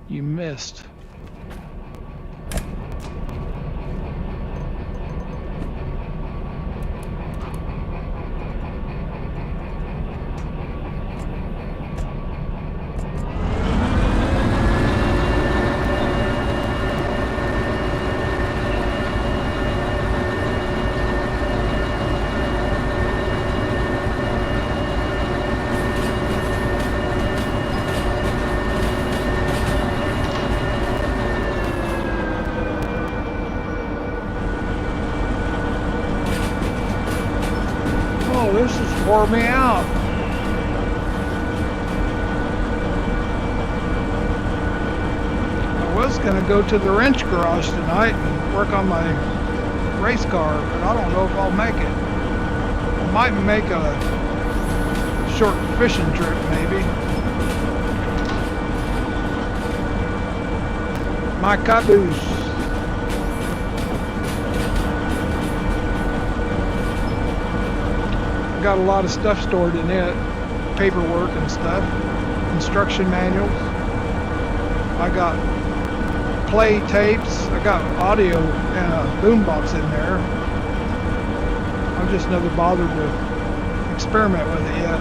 You missed. This has wore me out. I was going to go to the wrench garage tonight and work on my race car, but I don't know if I'll make it. I might make a short fishing trip, maybe. My caboose. Got a lot of stuff stored in it, paperwork and stuff, instruction manuals. I got play tapes. I got audio and a boombox in there. I've just never bothered to experiment with it yet.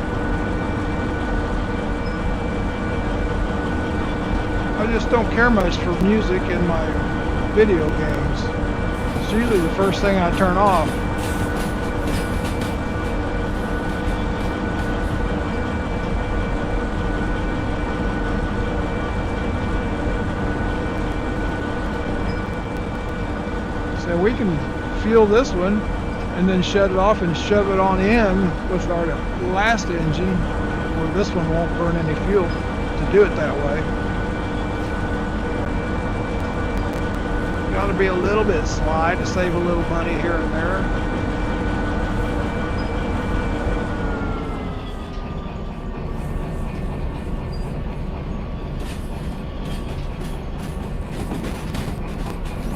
I just don't care much for music in my video games. It's usually the first thing I turn off. So we can fuel this one and then shut it off and shove it on in with our last engine, where this one won't burn any fuel to do it that way. Got to be a little bit sly to save a little money here and there.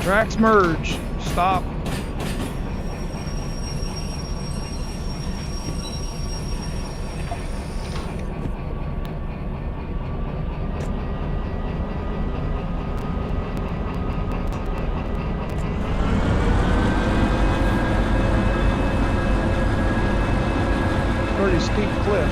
Tracks merge. Stop. cliff.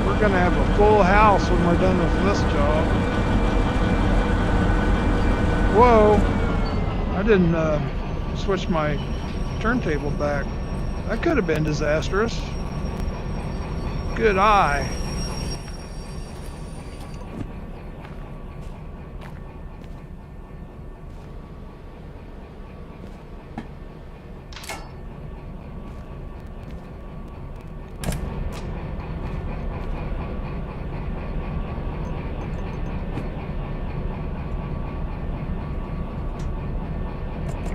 We're gonna have a full house when we're done with this job. Whoa, I didn't switch my turntable back. That could have been disastrous. Good eye.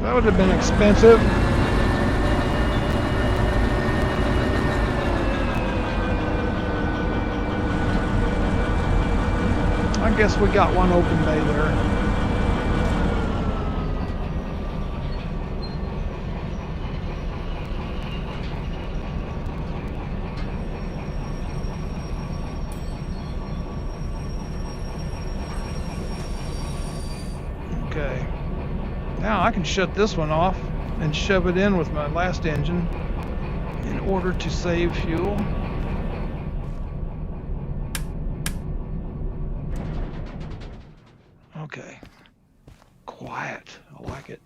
That would have been expensive. I guess we got one open bay there. Okay. Now I can shut this one off and shove it in with my last engine in order to save fuel. Okay. Quiet. I like it.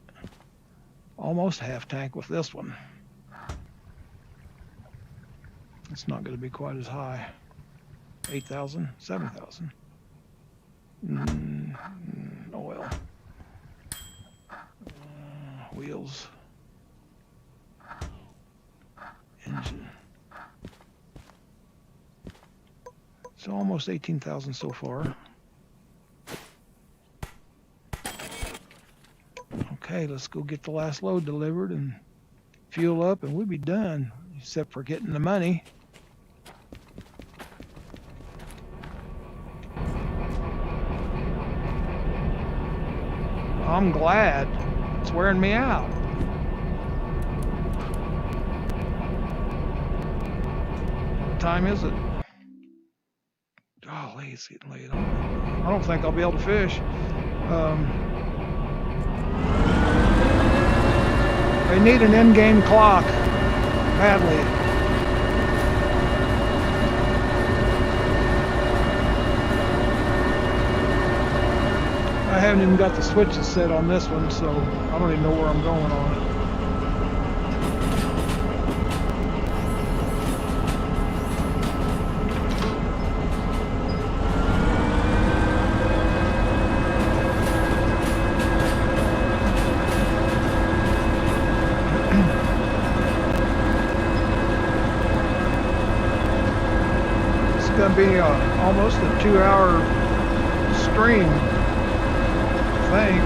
Almost half tank with this one. It's not going to be quite as high. 8,000, 7,000. Oil. Wheels. Engine. So almost 18,000 so far. Okay, let's go get the last load delivered and fuel up and we'll be done, except for getting the money. I'm glad. It's wearing me out. What time is it? Golly, it's getting late. I don't think I'll be able to fish. They need an in-game clock badly. I haven't even got the switches set on this one, so I don't even know where I'm going on it. It's going to be almost a 2-hour stream. Thing.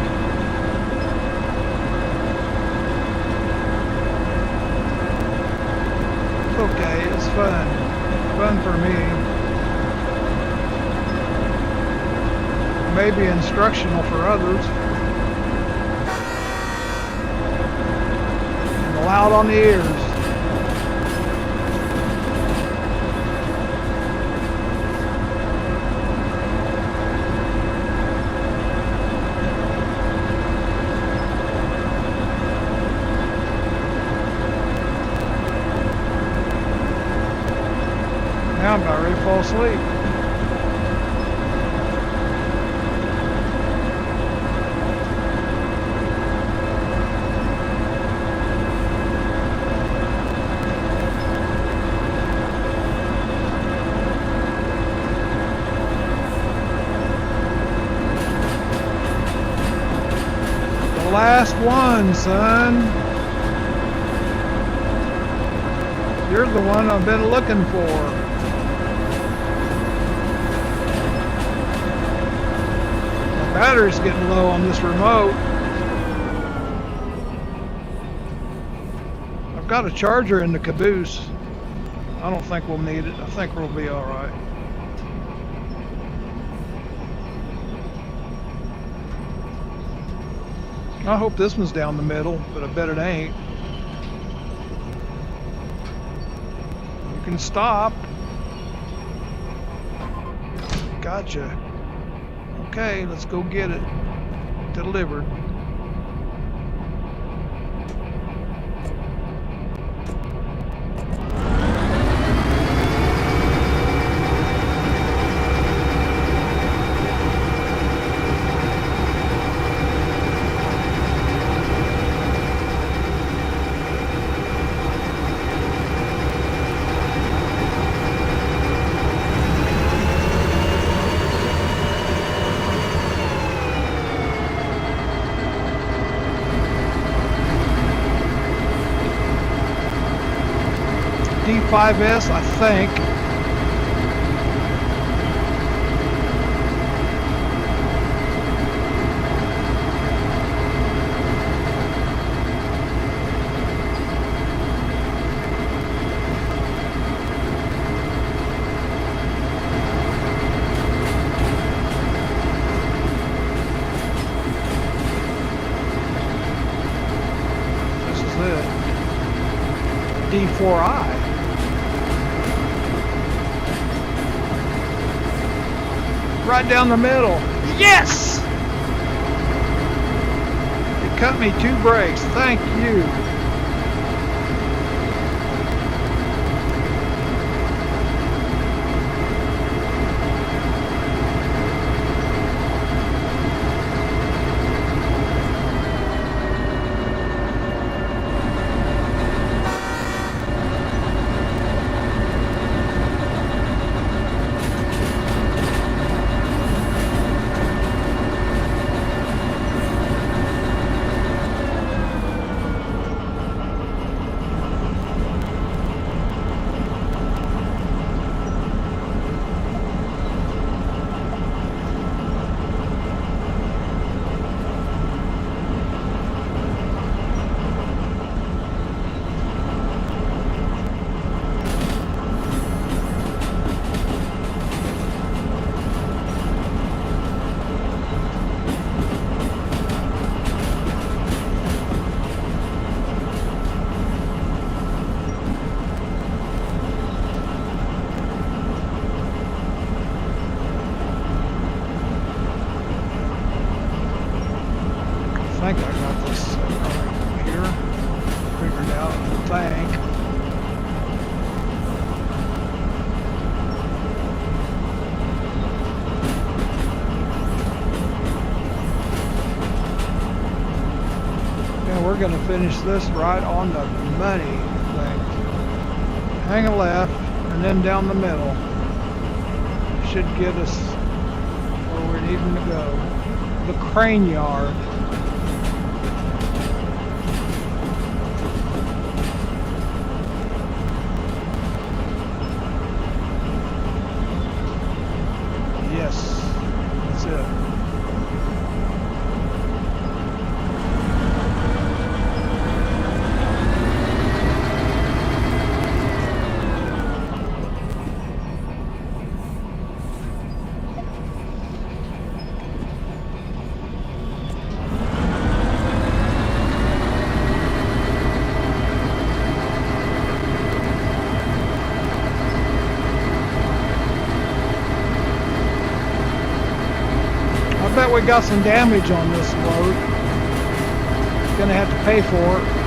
It's okay, it's fun. Fun for me. Maybe instructional for others. And loud on the ears. Now I'm about ready to fall asleep. The last one, son. You're the one I've been looking for. Battery's getting low on this remote. I've got a charger in the caboose. I don't think we'll need it. I think we'll be all right. I hope this one's down the middle, but I bet it ain't. You can stop. Gotcha. Okay, let's go get it delivered. D5S, I think. This is it. D4I. Right down the middle. Yes! It cut me 2 brakes. Thank you. I think I got this right here figured out, I think. Yeah, we're going to finish this right on the money thing. Hang a left and then down the middle. Should get us where we're needing to go. The crane yard. Yes, that's it. I bet we got some damage on this load. Gonna have to pay for it.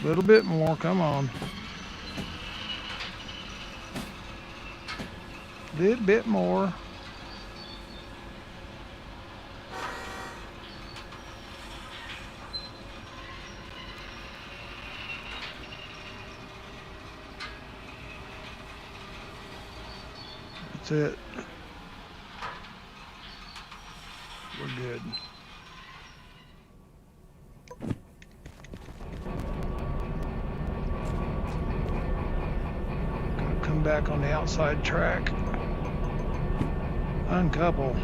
A little bit more, come on. Little bit more. That's it. good. Gonna come back on the outside track. Uncouple.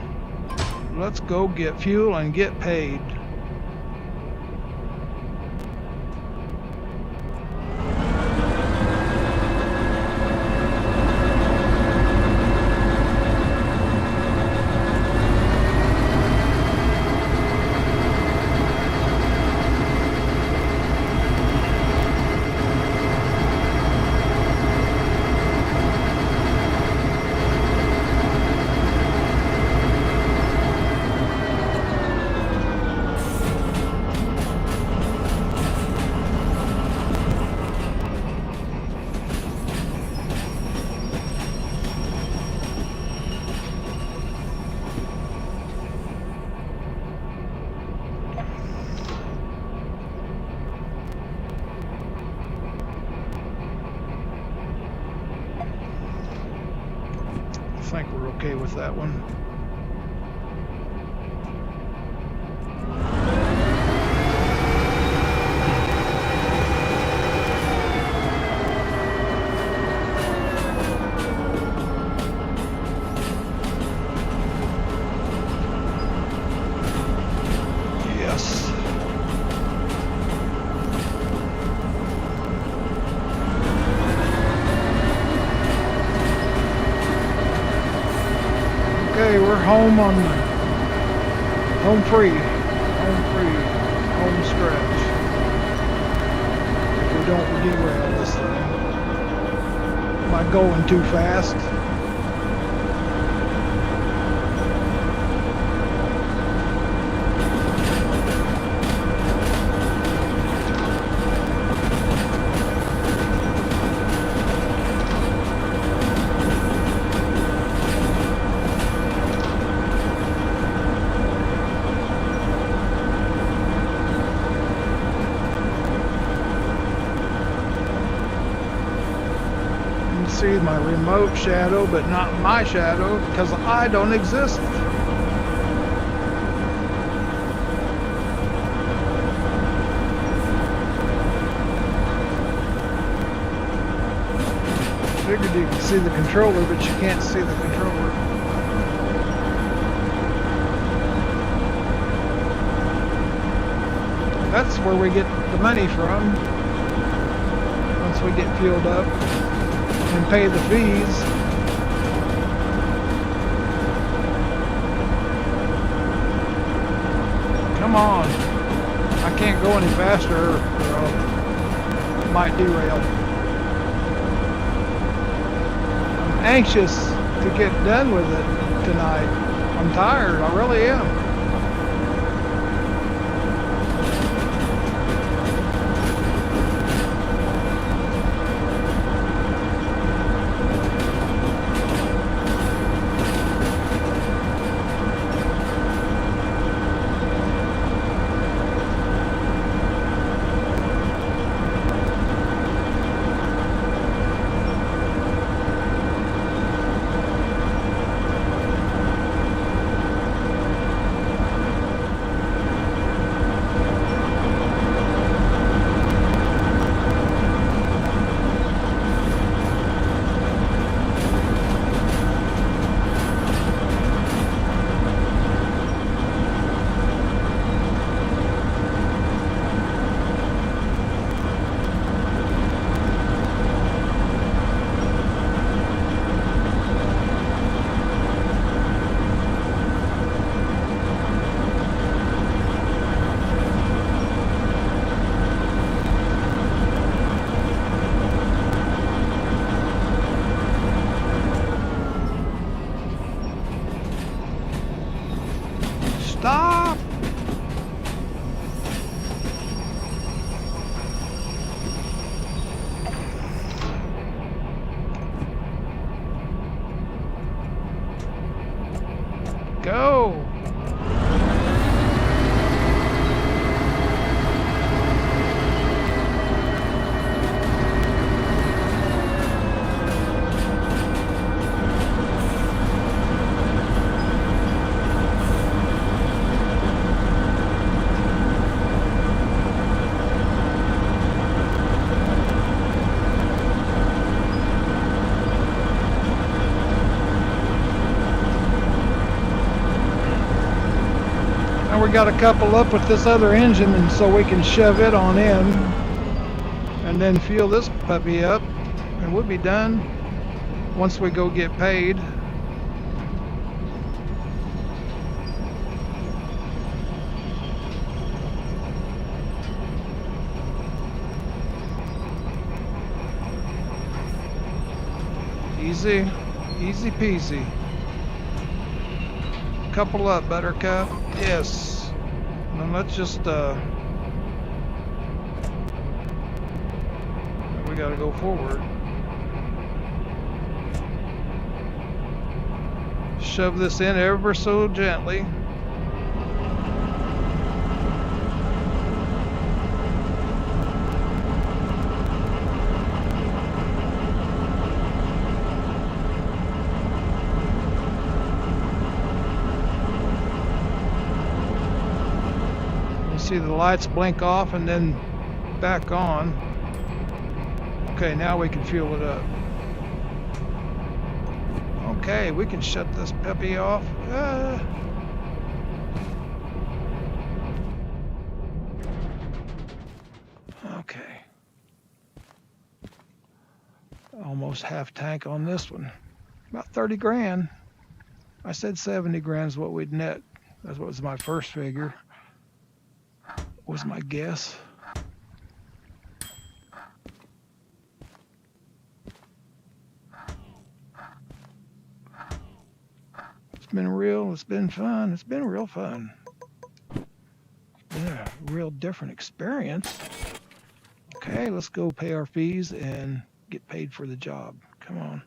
Let's go get fuel and get paid. I think we're okay with that one. Yes. Okay, we're home on home free home stretch. If we don't derail this thing. Am I going too fast? See my remote shadow, but not my shadow, because I don't exist. Figured you could see the controller, but you can't see the controller. That's where we get the money from, once we get fueled up and pay the fees. Come on. I can't go any faster or I might derail. I'm anxious to get done with it tonight. I'm tired, I really am. we got to couple up with this other engine, and so we can shove it on in and then fuel this puppy up, and we'll be done once we go get paid. Easy, easy peasy. Couple up, Buttercup. Yes. Now let's just we gotta go forward. Shove this in ever so gently. See the lights blink off and then back on. Okay, now we can fuel it up. Okay, we can shut this puppy off. Okay. Almost half tank on this one. About 30 grand. I said 70 grand is what we'd net. That was my first figure. Was my guess. It's been real, it's been fun, it's been real fun. It's been a real different experience. Okay, let's go pay our fees and get paid for the job. Come on.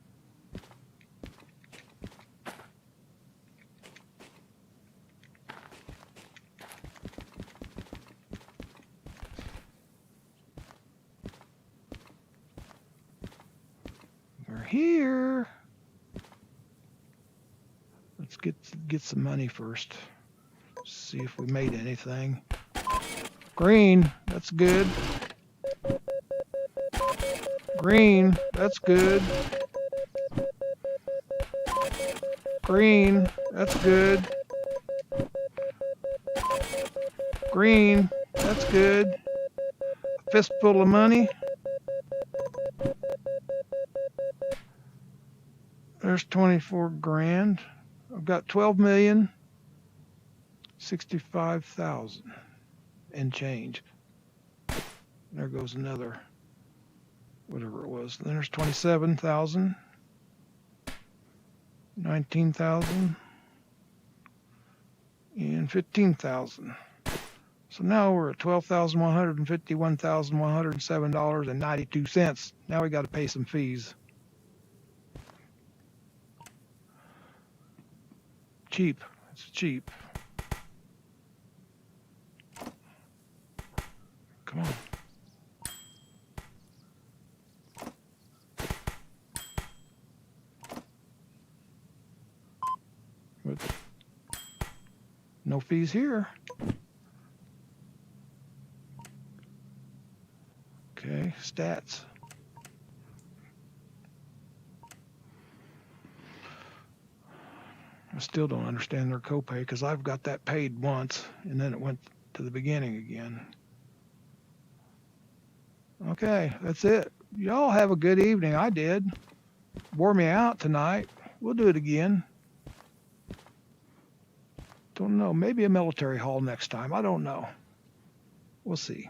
Here, let's get some money first. See if we made anything. Green, that's good. Green, that's good. Green, that's good. Green, that's good. A fistful of money. There's 24 grand. I've got 12,065,000 and change. There goes another, whatever it was. Then there's 27,000, 19,000, and 15,000. So now we're at $12,151,107.92. Now we got to pay some fees. Cheap. It's cheap. Come on. But no fees here. Okay, stats. I still don't understand their copay because I've got that paid once and then it went to the beginning again. Okay, that's it. Y'all have a good evening. I did. Wore me out tonight. We'll do it again. Don't know. Maybe a military hall next time. I don't know. We'll see.